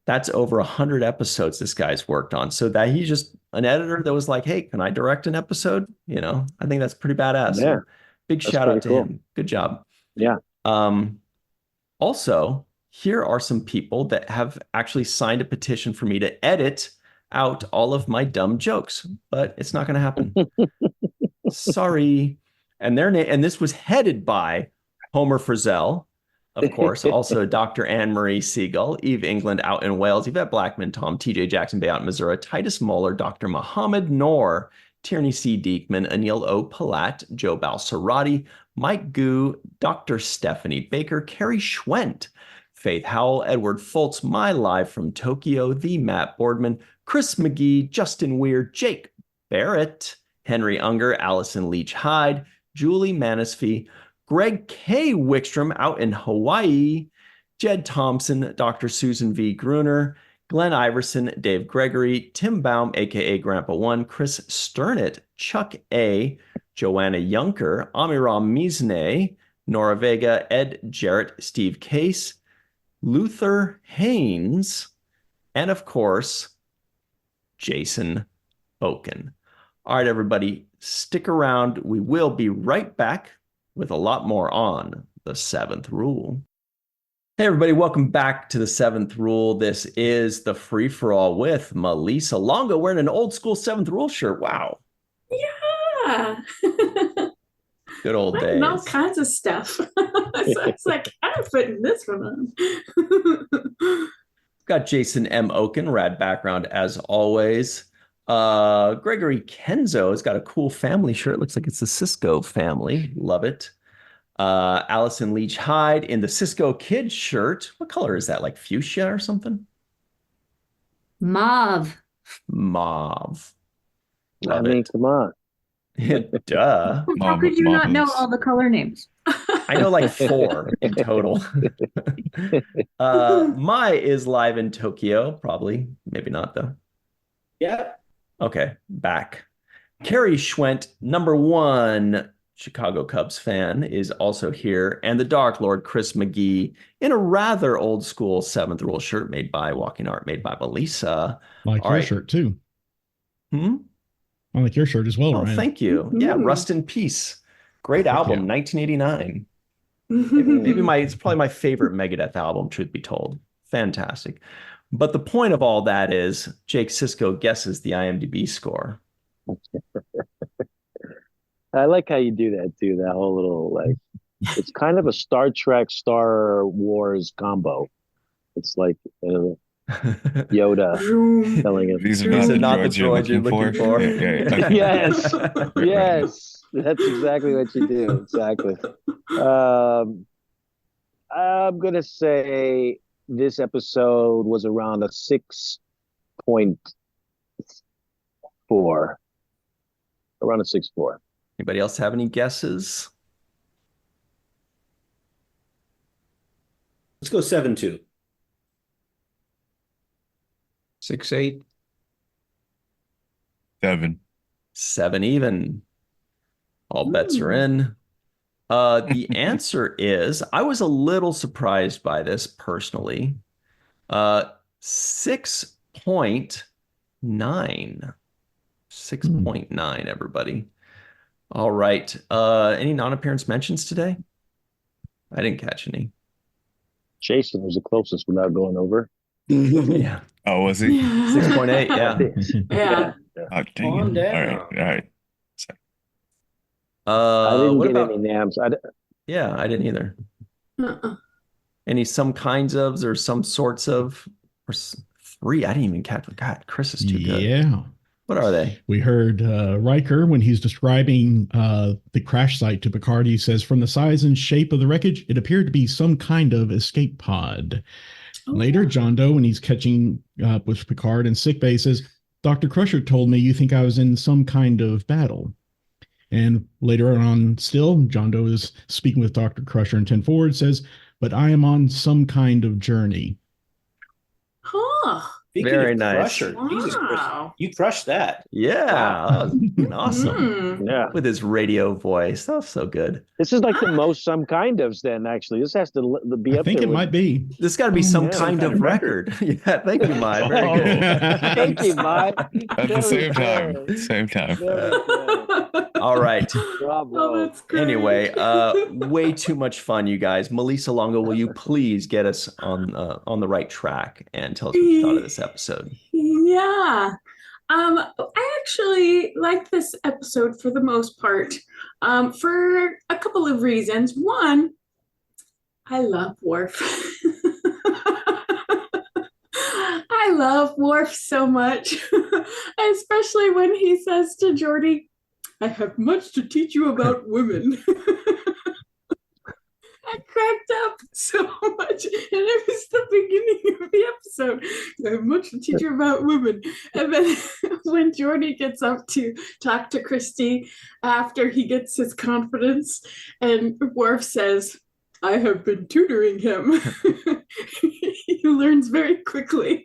That's over 100 episodes this guy's worked on. So that he's just an editor that was like, hey, can I direct an episode? I think that's pretty badass. Yeah. So big shout out to him. Good job. Yeah. Also, here are some people that have actually signed a petition for me to edit out all of my dumb jokes, but it's not going to happen. Sorry. And this was headed by Homer Frizzell, of course, also Dr. Marie Segal, Eve England out in Wales, Yvette Blackmon-Tom, TJ Jackson-Bey out in Missouri, Titus Mohler, Dr. Mohamed Noor, Tierney C. Dieckmann, Anil O. Polat, Joe Balsarotti, Mike Goo, Dr. Stephanie Baker, Carrie Schwent, Faith Howell, Edward Foltz, My Live from Tokyo, the Matt Boardman, Chris McGee, Justin Weir, Jake Barrett, Henry Unger, Allyson Leach-Heid, Julie Manisfee, Greg K. Wickstrom out in Hawaii, Jed Thompson, Dr. Susan V. Gruner, Glenn Iverson, Dave Gregory, Tim Baum, a.k.a. Grandpa One, Chris Sternett, Chuck A., Joanna Yunker, Amiram Mizne, Nora Vega, Ed Jarrett, Steve Case, Luther Haynes, and of course, Jason Okun. All right, everybody, stick around. We will be right back with a lot more on the Seventh Rule. Hey, everybody, welcome back to the Seventh Rule. This is the free-for-all with Melissa Longo wearing an old school Seventh Rule shirt. Wow. Yeah. Good old days. All kinds of stuff. So it's like, I'm putting this one on. Got Jason M. Okun, rad background as always. Gregory Kenzo has got a cool family shirt. Looks like it's the Sisko family. Love it. Allyson Leach-Heid in the Sisko kid shirt. What color is that? Like fuchsia or something? Mauve. Mauve. Love it. Come on. Duh. How could you not know all the color names? I know like 4 in total. Mai is live in Tokyo, probably. Maybe not, though. Yeah. Okay, back. Carrie Schwent, #1 Chicago Cubs fan, is also here. And the Dark Lord, Chris McGee, in a rather old school Seventh Rule shirt made by Walking Art, made by Melissa. Like your shirt, too. I like your shirt as well, Ryan. Thank you. Mm-hmm. Yeah, Rust in Peace. Great album, 1989. It's probably my favorite Megadeth album, truth be told. Fantastic. But the point of all that is Jake Sisko guesses the IMDb score. I like how you do that too. That whole little it's kind of a Star Trek, Star Wars combo. It's like Yoda telling us. These are not the droids you're looking for. Yes, yes, that's exactly what you do. Exactly. I'm gonna say this episode was around a 6.4. Around a 6.4. Anybody else have any guesses? Let's go 7.2. 6.8. 7. 7 even. All bets are in. The answer is, I was a little surprised by this personally. 6.9. 6.9, everybody. All right. Any non-appearance mentions today? I didn't catch any. Jason was the closest without going over. Yeah. Oh, was he? 6.8, yeah. Yeah. Oh, dang it. All right. I didn't get any names. Yeah, I didn't either. Any some kinds of or some sorts of or 3? I didn't even catch. God, Chris is too good. Yeah. What are they? We heard Riker, when he's describing the crash site to Picard, he says, from the size and shape of the wreckage, it appeared to be some kind of escape pod. Oh. Later, John Doe, when he's catching up with Picard in sickbay, says, Dr. Crusher told me you think I was in some kind of battle. And later on still, John Doe is speaking with Dr. Crusher in 10 Forward, says, but I am on some kind of journey. Huh. Speaking Very of nice. crusher, Jesus Christ, Wow. you crushed that. Yeah, that was awesome. Yeah. With his radio voice. That was so good. This is like the most some kind of then, actually. This has to be I up think there it with... might be. This got to be some Yeah, kind of record. Yeah, thank you, Mai. Very good. Thank you, Mike. At the same time. Same time. All right. Bravo. Oh, that's great. Anyway, way too much fun, you guys. Melissa Longo, will you please get us on the right track and tell us what you thought of this episode? Yeah. I actually like this episode for the most part, for a couple of reasons. One, I love Worf. I love Worf so much, especially when he says to Geordi, I have much to teach you about women. I cracked up so much, and it was the beginning of the episode. I have much to teach you about women. And then when Geordi gets up to talk to Christy after he gets his confidence, and Worf says, I have been tutoring him. He learns very quickly.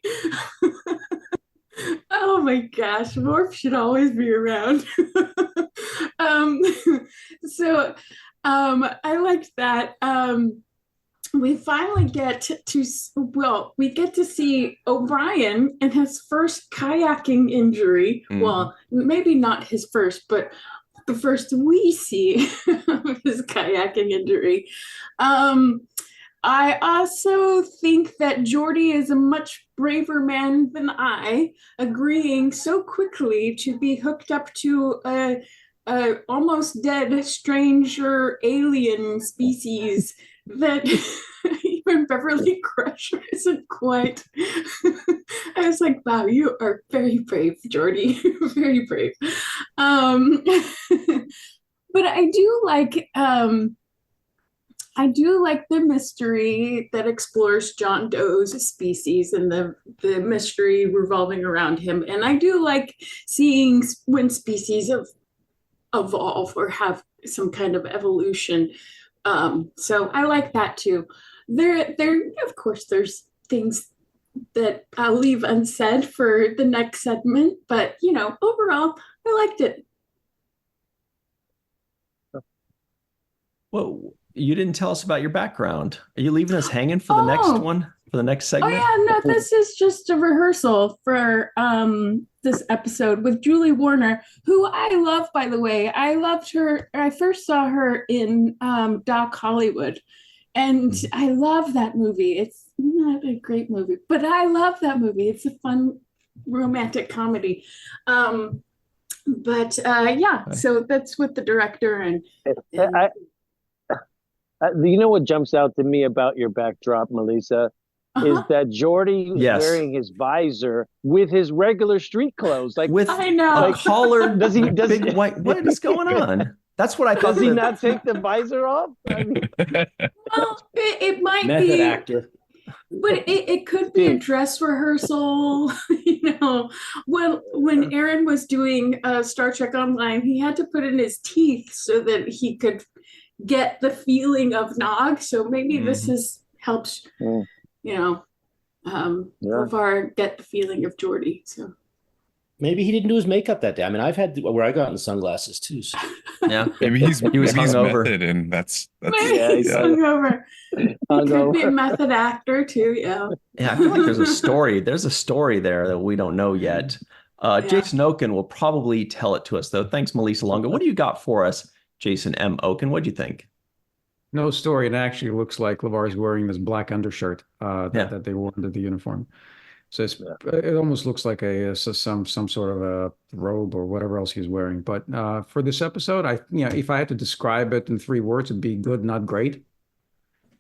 Oh my gosh, Worf should always be around. So I liked that. We finally get to see O'Brien and his first kayaking injury. Mhm. Well, maybe not his first, but the first we see of his kayaking injury. I also think that Geordi is a much braver man than I, agreeing so quickly to be hooked up to a almost dead stranger alien species that even Beverly Crusher isn't quite. I was like, wow, you are very brave, Geordi. Very brave. But I do like the mystery that explores John Doe's species and the mystery revolving around him. And I do like seeing when species evolve or have some kind of evolution. So I like that too. There, of course, there's things that I'll leave unsaid for the next segment, but overall, I liked it. Well, you didn't tell us about your background. Are you leaving us hanging for the next one, for the next segment? Oh yeah, no, this is just a rehearsal for this episode with Julie Warner, who I love, by the way. I loved her. I first saw her in Doc Hollywood, and I love that movie. It's not a great movie, but I love that movie. It's a fun romantic comedy. Yeah, so that's with the director and you know what jumps out to me about your backdrop, Melissa, is that Geordi is wearing his visor with his regular street clothes, like with I know. a collar. Does he? Big white? What is going on? That's what I thought. Does he not take the visor off? I mean, Well, it might Method be actor. But it could be a dress rehearsal. When Aaron was doing Star Trek Online, he had to put in his teeth so that he could get the feeling of Nog. So maybe this helps, LeVar get the feeling of Geordi. So maybe he didn't do his makeup that day. I mean, I've had where I got in sunglasses too. So. Yeah, Maybe he was hungover, and that's maybe he's hungover. He could be a method actor too. Yeah. Yeah, I feel like there's a story. There's a story there that we don't know yet. Jason Okun will probably tell it to us, though. Thanks, Melissa Longo. What do you got for us, Jason M. Okun? What do you think? No story. It actually looks like LeVar's wearing this black undershirt that they wore under the uniform. So it almost looks like some sort of a robe or whatever else he's wearing. But for this episode, if I had to describe it in 3 words, it'd be good, not great.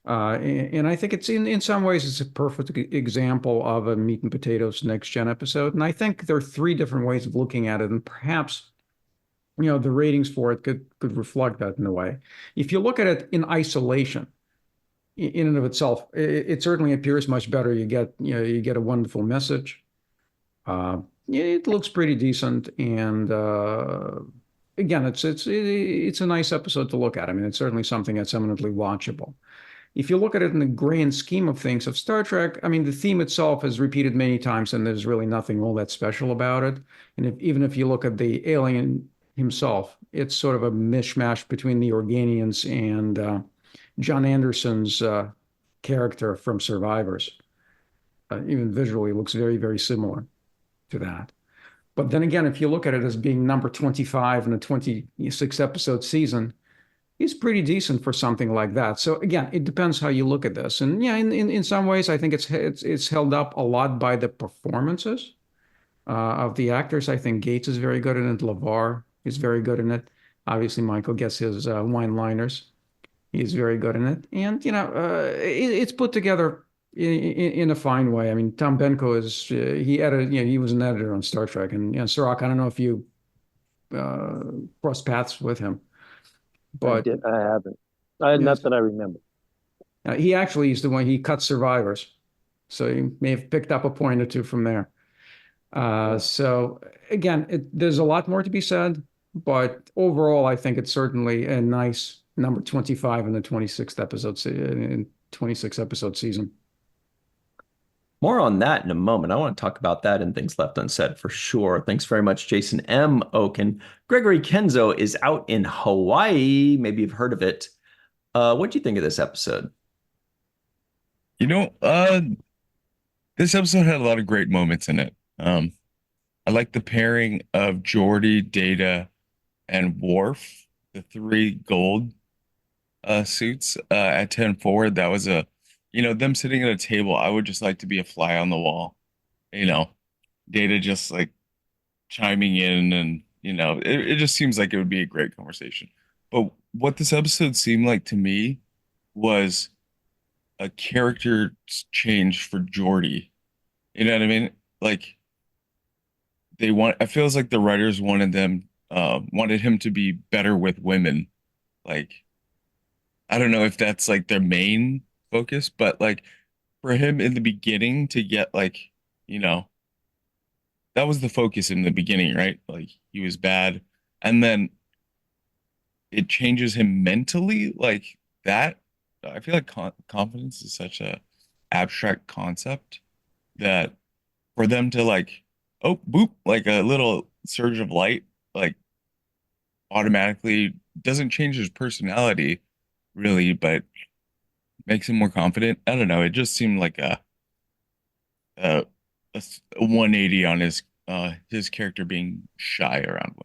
And I think it's in some ways it's a perfect example of a meat and potatoes next gen episode. And I think there are 3 different ways of looking at it, and perhaps the ratings for it could reflect that in a way. If you look at it in isolation, in and of itself, it certainly appears much better. You get a wonderful message. It looks pretty decent, and again, it's a nice episode to look at. I mean, it's certainly something that's eminently watchable. if you look at it in the grand scheme of things of Star Trek, I mean, the theme itself is repeated many times, and there's really nothing all that special about it. And even if you look at the alien himself, it's sort of a mishmash between the Organians and John Anderson's character from Survivors. Even visually, looks very, very similar to that. But then again, if you look at it as being number 25 in a 26 episode season, it's pretty decent for something like that. So again, it depends how you look at this. And yeah, in some ways, I think it's held up a lot by the performances of the actors. I think Gates is very good in it. LeVar is very good in it. Obviously, Michael gets his one-liners. He's very good in it. And, it's put together in a fine way. I mean, Tom Benko he was an editor on Star Trek. And Cirroc, I don't know if you crossed paths with him. But I haven't. Not that I remember. He actually is the one, he cut Survivors. So he may have picked up a point or two from there. So again, there's a lot more to be said, but overall, I think it's certainly a nice number 25 in the 26th episode season. More on that in a moment. I want to talk about that in Things Left Unsaid for sure. Thanks very much, Jason M. Okun. Gregory Kenzo is out in Hawaii. Maybe you've heard of it. What do you think of this episode? This episode had a lot of great moments in it. I like the pairing of Geordi, Data, and Worf, the 3 gold suits at 10-4. That was them sitting at a table. I would just like to be a fly on the wall. Data just like chiming in, and it just seems like it would be a great conversation. But what this episode seemed like to me was a character change for Geordi. You know what I mean? Like it feels like the writers wanted him to be better with women. Like, I don't know if that's like their main focus, but like for him in the beginning to get that was the focus in the beginning, right? Like he was bad, and then it changes him mentally like that. I feel like confidence is such a abstract concept that for them to like, oh, boop, like a little surge of light, like automatically doesn't change his personality really, but makes him more confident. I don't know. It just seemed like a 180 on his character being shy around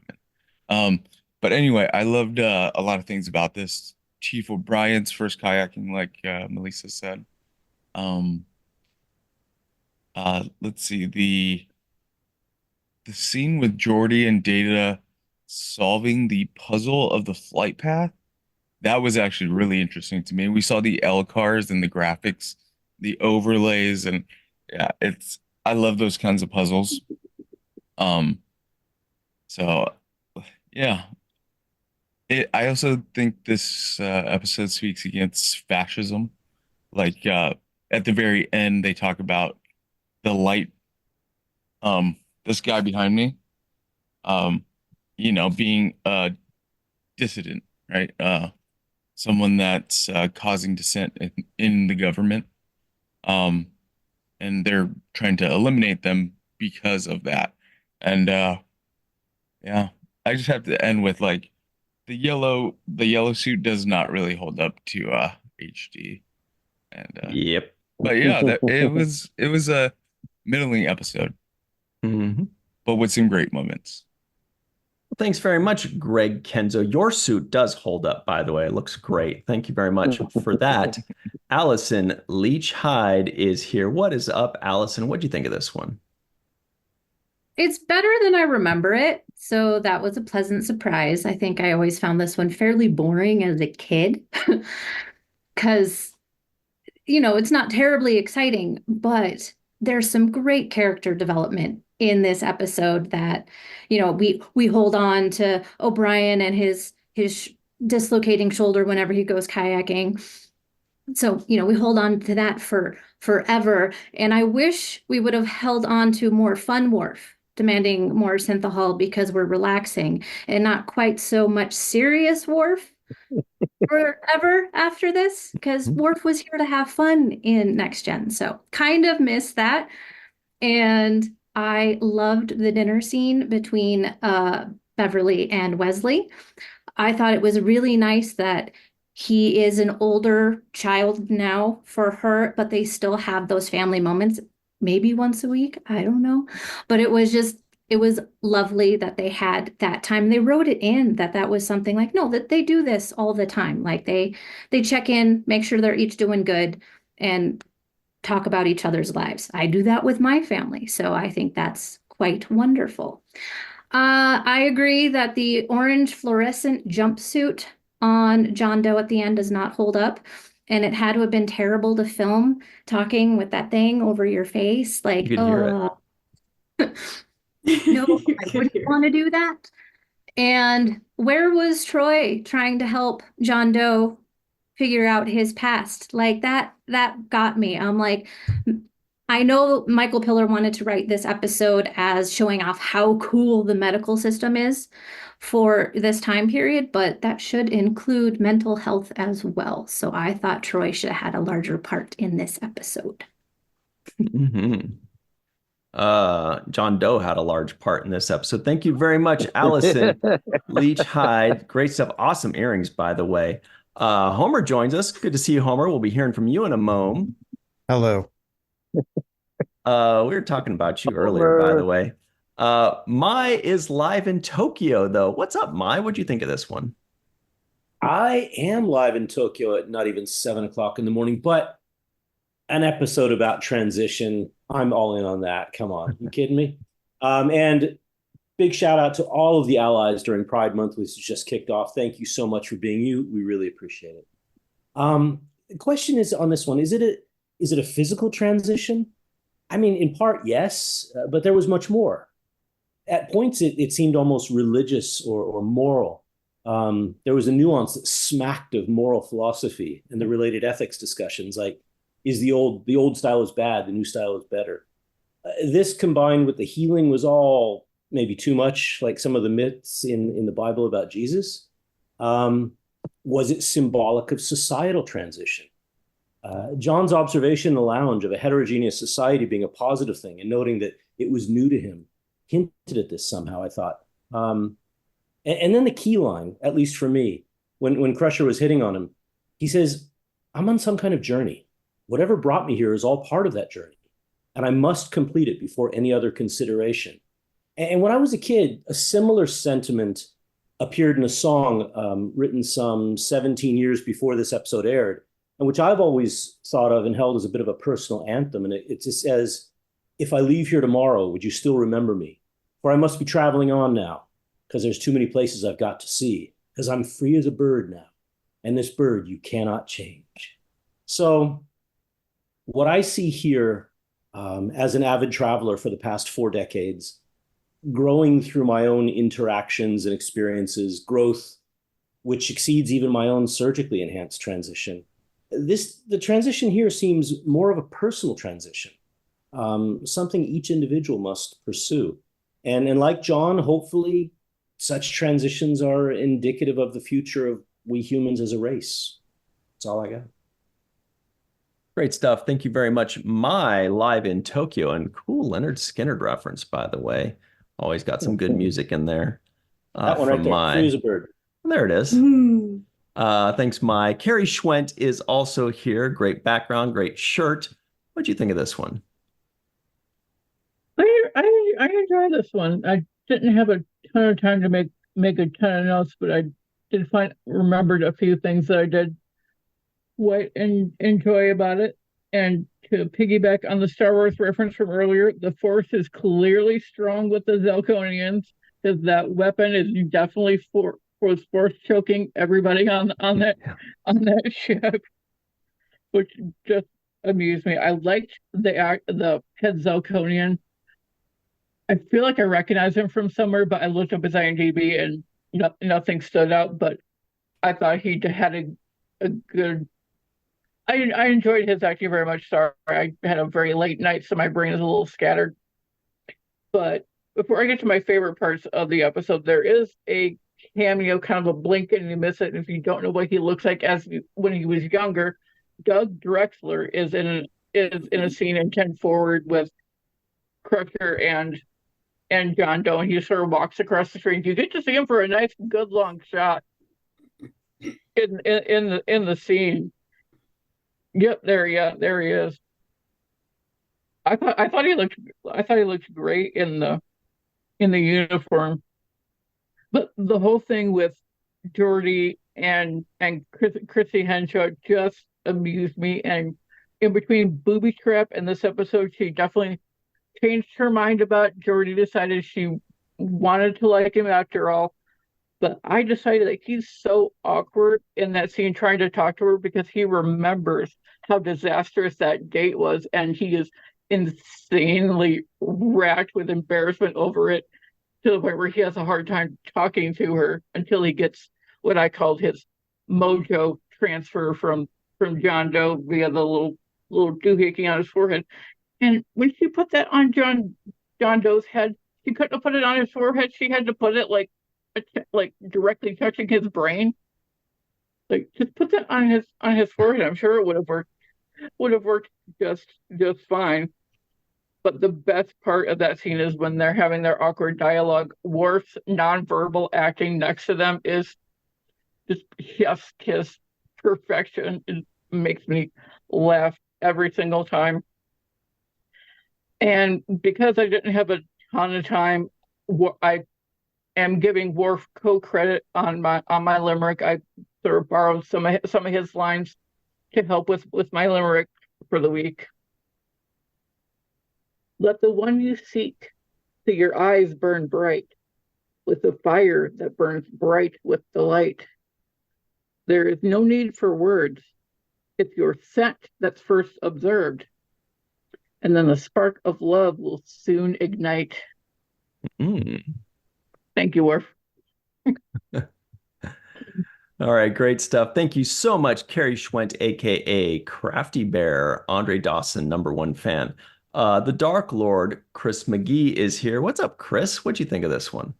women. But anyway, I loved a lot of things about this. Chief O'Brien's first kayaking, like Melissa said. Let's see, the scene with Geordi and Data solving the puzzle of the flight path. That was actually really interesting to me. We saw the L cars and the graphics, the overlays, and yeah, I love those kinds of puzzles. So yeah. I also think this episode speaks against fascism. Like at the very end, they talk about the light. This guy behind me, being a dissident, right? Someone that's causing dissent in the government. And they're trying to eliminate them because of that. And yeah, I just have to end with like the yellow suit does not really hold up to HD. And yep. But yeah, it was a middling episode. Mm-hmm. But with some great moments. Well, thanks very much, Greg Kenzo. Your suit does hold up, by the way. It looks great. Thank you very much for that. Allyson Leach-Heid is here. What is up, Allyson? What do you think of this one? It's better than I remember it, so that was a pleasant surprise. I think I always found this one fairly boring as a kid because, it's not terribly exciting, but there's some great character development in this episode that, we hold on to O'Brien and his dislocating shoulder whenever he goes kayaking. So, we hold on to that for forever. And I wish we would have held on to more fun Worf, demanding more synthahol because we're relaxing, and not quite so much serious Worf. forever after this because Worf was here to have fun in Next Gen. So kind of missed that. And I loved the dinner scene between Beverly and Wesley. I thought it was really nice that he is an older child now for her, but they still have those family moments, maybe once a week. I don't know. But it was lovely that they had that time. They wrote it in that was something like, no, that they do this all the time. Like they check in, make sure they're each doing good, and talk about each other's lives. I do that with my family. So I think that's quite wonderful. I agree that the orange fluorescent jumpsuit on John Doe at the end does not hold up. And it had to have been terrible to film talking with that thing over your face. Like, oh, no, I wouldn't want to do that. And where was Troy trying to help John Doe figure out his past? Like that got me. I'm like, I know Michael Piller wanted to write this episode as showing off how cool the medical system is for this time period, but that should include mental health as well. So I thought Troy should have had a larger part in this episode. John Doe had a large part in this episode. Thank you very much, Allyson Leach-Heid. Great stuff. Awesome earrings, by the way. Homer joins us. Good to see you, Homer. We'll be hearing from you in a moment. Hello. We were talking about you earlier, by the way. Mai is live in Tokyo, though. What's up, Mai? What'd you think of this one? I am live in Tokyo at not even 7 o'clock in the morning, but an episode about transition, I'm all in on that. Come on, you kidding me? And big shout out to all of the allies during Pride Month, which just kicked off. Thank you so much for being you. We really appreciate it. The question is on this one, is it a physical transition? I mean, in part, yes, but there was much more. At points, it seemed almost religious or moral. There was a nuance that smacked of moral philosophy and the related ethics discussions, like, is the old style is bad, the new style is better. This combined with the healing was all maybe too much, like some of the myths in the Bible about Jesus. Was it symbolic of societal transition? John's observation in the lounge of a heterogeneous society being a positive thing and noting that it was new to him hinted at this somehow, I thought. And then the key line, at least for me, when Crusher was hitting on him, he says, I'm on some kind of journey. Whatever brought me here is all part of that journey, and I must complete it before any other consideration. And when I was a kid, a similar sentiment appeared in a song written some 17 years before this episode aired, and which I've always thought of and held as a bit of a personal anthem. And it just says, if I leave here tomorrow, would you still remember me? For I must be traveling on now, because there's too many places I've got to see, because I'm free as a bird now, and this bird you cannot change. So what I see here as an avid traveler for the past 4 decades, growing through my own interactions and experiences, growth which exceeds even my own surgically enhanced transition. The transition here seems more of a personal transition, something each individual must pursue. And like John, hopefully such transitions are indicative of the future of we humans as a race. That's all I got. Great stuff. Thank you very much. Mai live in Tokyo, and cool Leonard Skinner reference, by the way. Always got some good music in there. That one right there. Mai. Free as a bird. There it is. Thanks, Mai. Carrie Schwent is also here. Great background, great shirt. What'd you think of this one? I enjoyed this one. I didn't have a ton of time to make a ton of notes, but I did remembered a few things that I did quite enjoy about it. And to piggyback on the Star Wars reference from earlier, the Force is clearly strong with the Zelkonians, because that weapon is definitely was force choking everybody on that ship, which just amused me. I liked the head Zelkonian. I feel like I recognize him from somewhere, but I looked up his IMDb and nothing stood out. But I thought he had a good. I enjoyed his acting very much. Sorry, I had a very late night, so my brain is a little scattered. But before I get to my favorite parts of the episode, there is a cameo, kind of a blink and you miss it. If you don't know what he looks like when he was younger, Doug Drexler is in a scene in 10 Forward with Crusher and John Doe, and he sort of walks across the screen. You get to see him for a nice, good long shot in the scene. Yep, there he is. I thought he looked great in the uniform. But the whole thing with Geordi and Chrissy Henshaw just amused me. And in between Booby Trap and this episode, she definitely changed her mind about Geordi, decided she wanted to like him after all. But I decided that he's so awkward in that scene trying to talk to her because he remembers how disastrous that date was, and he is insanely racked with embarrassment over it, to the point where he has a hard time talking to her until he gets what I called his mojo transfer from John Doe via the little doohickey on his forehead. And when she put that on John Doe's head, she couldn't have put it on his forehead. She had to put it like directly touching his brain. Like, just put that on his forehead. I'm sure it would have worked just fine. But the best part of that scene is when they're having their awkward dialogue. Worf's nonverbal acting next to them is just chef's kiss perfection. It makes me laugh every single time. And because I didn't have a ton of time, I am giving Worf co-credit on my limerick. I sort of borrowed some of his lines to help with my limerick for the week. Let the one you seek to your eyes burn bright with the fire that burns bright with delight. There is no need for words. It's your scent that's first observed. And then the spark of love will soon ignite. Thank you, Worf. All right, great stuff. Thank you so much, Carrie Schwent, a.k.a. Crafty Bear, Andre Dawson, #1 fan. The Dark Lord, Chris McGee, is here. What's up, Chris? What'd you think of this one?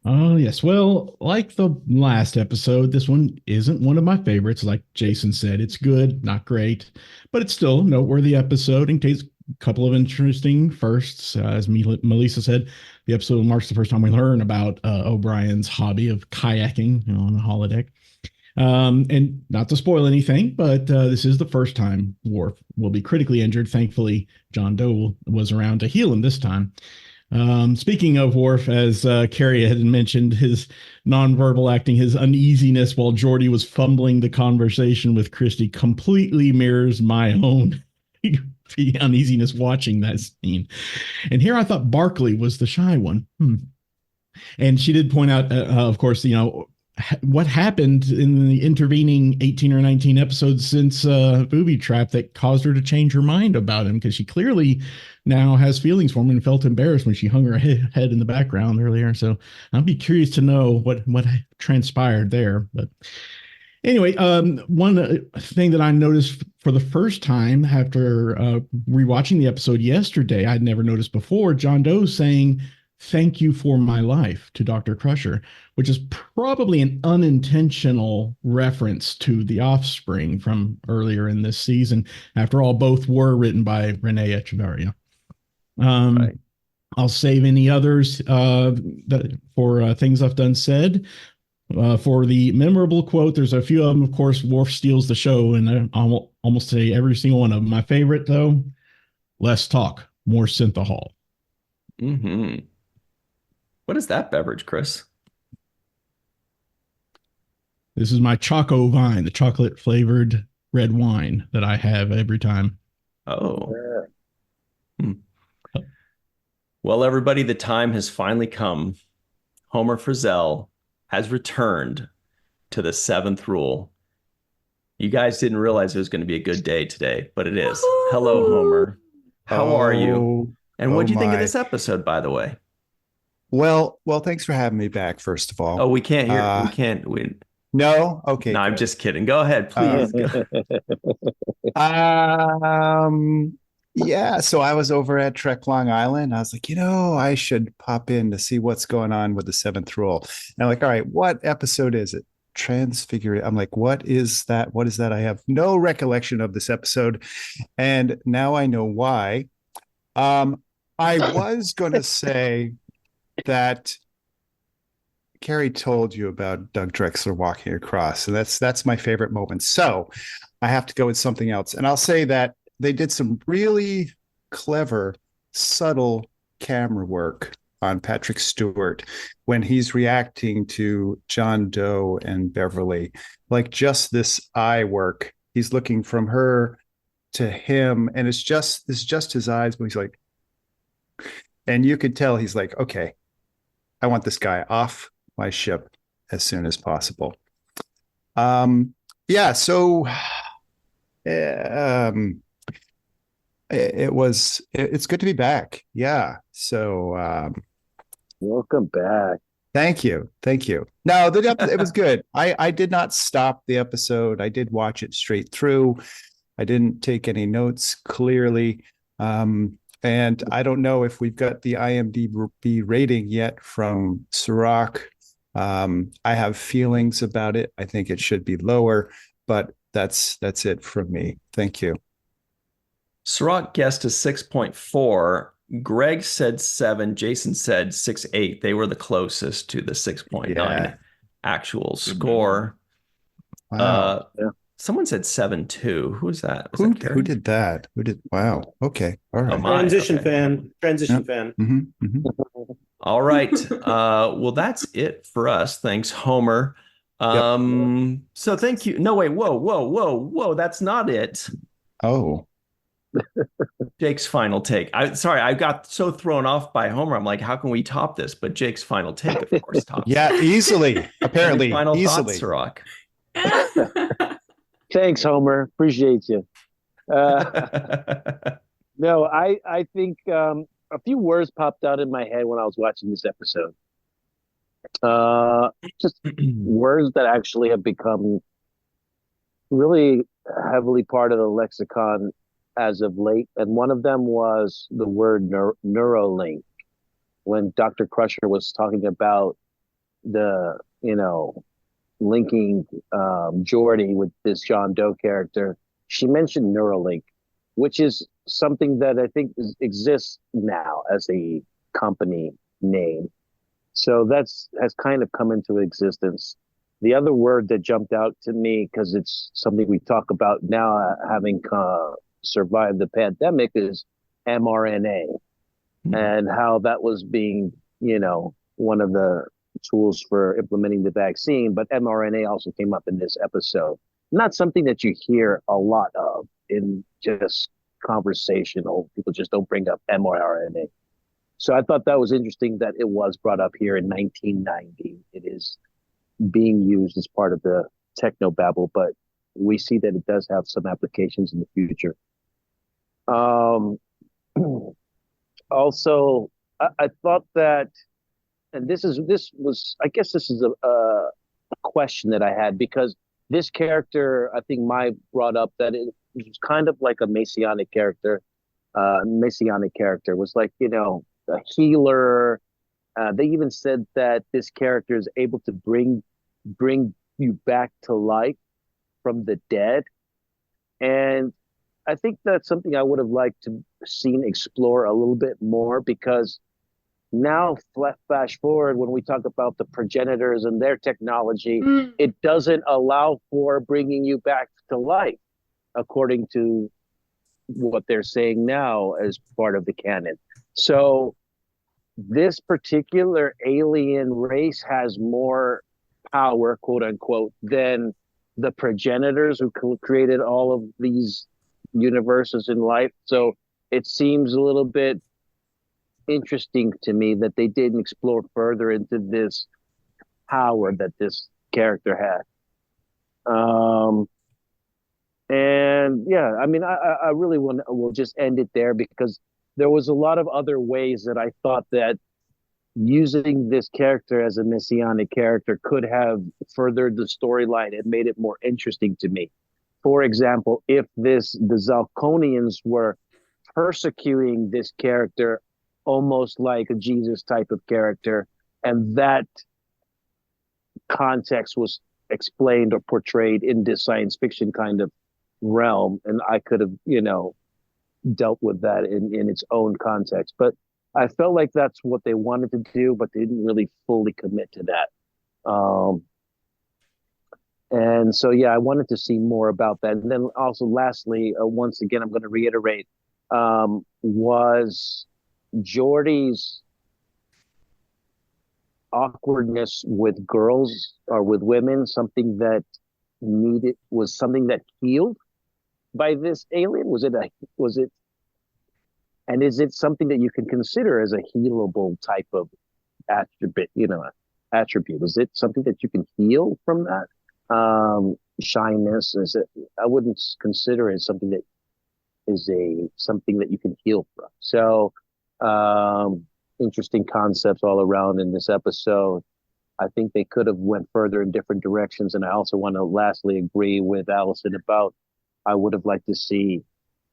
Oh, yes. Well, like the last episode, this one isn't one of my favorites. Like Jason said, it's good, not great, but it's still a noteworthy episode and takes a couple of interesting firsts. As Melissa said, the episode marks the first time we learn about O'Brien's hobby of kayaking, on the holodeck. And not to spoil anything, but this is the first time Worf will be critically injured. Thankfully, John Doe was around to heal him this time. Speaking of Worf, as Carrie had mentioned, his nonverbal acting, his uneasiness while Geordi was fumbling the conversation with Christy completely mirrors my own uneasiness watching that scene. And here I thought Barclay was the shy one. And she did point out, of course, what happened in the intervening 18 or 19 episodes since Booby Trap that caused her to change her mind about him, because she clearly now has feelings for him and felt embarrassed when she hung her head in the background earlier. So I'll be curious to know what transpired there. But anyway, one thing that I noticed for the first time after rewatching the episode yesterday, I'd never noticed before, John Doe saying, "Thank you for my life" to Dr. Crusher, which is probably an unintentional reference to The Offspring from earlier in this season. After all, both were written by Renee Echevarria. Right. I'll save any others for things I've done said. For the memorable quote, there's a few of them. Of course, Worf steals the show, and I'll almost say every single one of them. My favorite, though, less talk, more synthahol. What is that beverage, Chris? This is my Choco Vine, the chocolate flavored red wine that I have every time. Oh. Well, everybody, the time has finally come. Homer Frizzell has returned to the seventh rule. You guys didn't realize it was going to be a good day today, but it is. Hello, Homer. How are you? And what do you think of this episode, by the way? Well, thanks for having me back, first of all. Oh, we can't hear. No? Okay. No, I'm just kidding. Go ahead, please. Yeah, so I was over at Trek Long Island. I was like, I should pop in to see what's going on with the seventh rule. And I'm like, all right, what episode is it? Transfigure. I'm like, what is that? What is that? I have no recollection of this episode. And now I know why. I was going to say that Carrie told you about Doug Drexler walking across, and that's my favorite moment. So I have to go with something else. And I'll say that they did some really clever, subtle camera work on Patrick Stewart when he's reacting to John Doe and Beverly, like just this eye work. He's looking from her to him, and it's just his eyes, but he's like, and you could tell he's like, okay, I want this guy off my ship as soon as possible. Yeah, so it's good to be back. Yeah. So welcome back. Thank you. No, it was good. I did not stop the episode. I did watch it straight through. I didn't take any notes clearly. And I don't know if we've got the IMDb rating yet from Cirroc. I have feelings about it. I think it should be lower, but that's it from me. Thank you. Cirroc guessed a 6.4. Greg said 7. Jason said 6.8. They were the closest to the 6.9 actual score. Wow. Someone said 7.2. Who's that? Who did that? Wow. Okay. All right. Transition fan. Mm-hmm. Mm-hmm. All right. Well, that's it for us. Thanks, Homer. So thank you. No, wait. Whoa. That's not it. Oh. Jake's final take. I got so thrown off by Homer. I'm like, how can we top this? But Jake's final take, of course, tops. Yeah, easily. Apparently, final easily. Thoughts, Cirroc. Thanks, Homer. Appreciate you. No, I think a few words popped out in my head when I was watching this episode. Just words that actually have become really heavily part of the lexicon as of late. And one of them was the word Neuralink. When Dr. Crusher was talking about the, linking Geordi with this John Doe character, she mentioned Neuralink, which is something that I think exists now as a company name. So has kind of come into existence. The other word that jumped out to me, because it's something we talk about now, having survived the pandemic, is mRNA, and how that was being, one of the tools for implementing the vaccine. But mRNA also came up in this episode. Not something that you hear a lot of in just conversational. People just don't bring up mRNA. So I thought that was interesting that it was brought up here in 1990. It is being used as part of the technobabble, but we see that it does have some applications in the future. Also, I thought that, and this was, I guess this is a question that I had, because this character, I think Mai brought up that it was kind of like a messianic character. Was like, a healer. They even said that this character is able to bring you back to life from the dead. And I think that's something I would have liked to seen explore a little bit more, because now flash forward, when we talk about the progenitors and their technology, it doesn't allow for bringing you back to life, according to what they're saying now as part of the canon. So this particular alien race has more power, quote unquote, than the progenitors who created all of these universes in life. So it seems a little bit interesting to me that they didn't explore further into this power that this character had. And yeah, I mean, I really will just end it there, because there was a lot of other ways that I thought that using this character as a messianic character could have furthered the storyline and made it more interesting to me. For example, if the Zalconians were persecuting this character almost like a Jesus type of character. And that context was explained or portrayed in this science fiction kind of realm. And I could have, dealt with that in its own context. But I felt like that's what they wanted to do, but they didn't really fully commit to that. And so, yeah, I wanted to see more about that. And then also, lastly, once again, I'm going to reiterate, was Geordi's awkwardness with girls or with women something that was something that healed by this alien? And is it something that you can consider as a healable type of attribute? Is it something that you can heal from that? Shyness, I wouldn't consider it something that is something that you can heal from. So interesting concepts all around in this episode. I think they could have went further in different directions. And I also want to lastly agree with Allyson about, I would have liked to see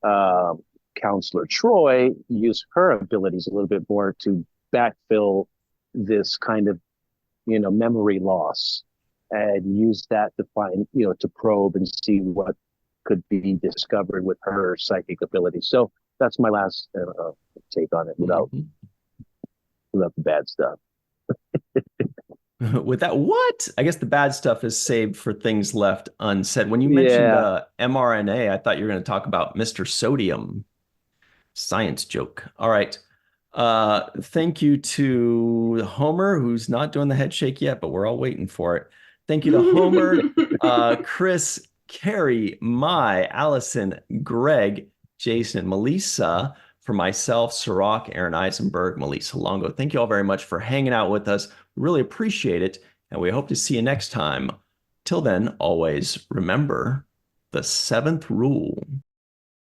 Counselor Troy use her abilities a little bit more to backfill this kind of, memory loss, and use that to find, to probe and see what could be discovered with her psychic ability. So that's my last take on it without the bad stuff. With that, what? I guess the bad stuff is saved for things left unsaid. When you mentioned mRNA, I thought you were going to talk about Mr. Sodium. Science joke. All right. Thank you to Homer, who's not doing the head shake yet, but we're all waiting for it. Thank you to Homer, Chris, Carrie, Mai, Allyson, Greg, Jason, Melissa, for myself, Cirroc, Aaron Eisenberg, Melissa Longo. Thank you all very much for hanging out with us. We really appreciate it, and we hope to see you next time. Till then, always remember the 7th rule.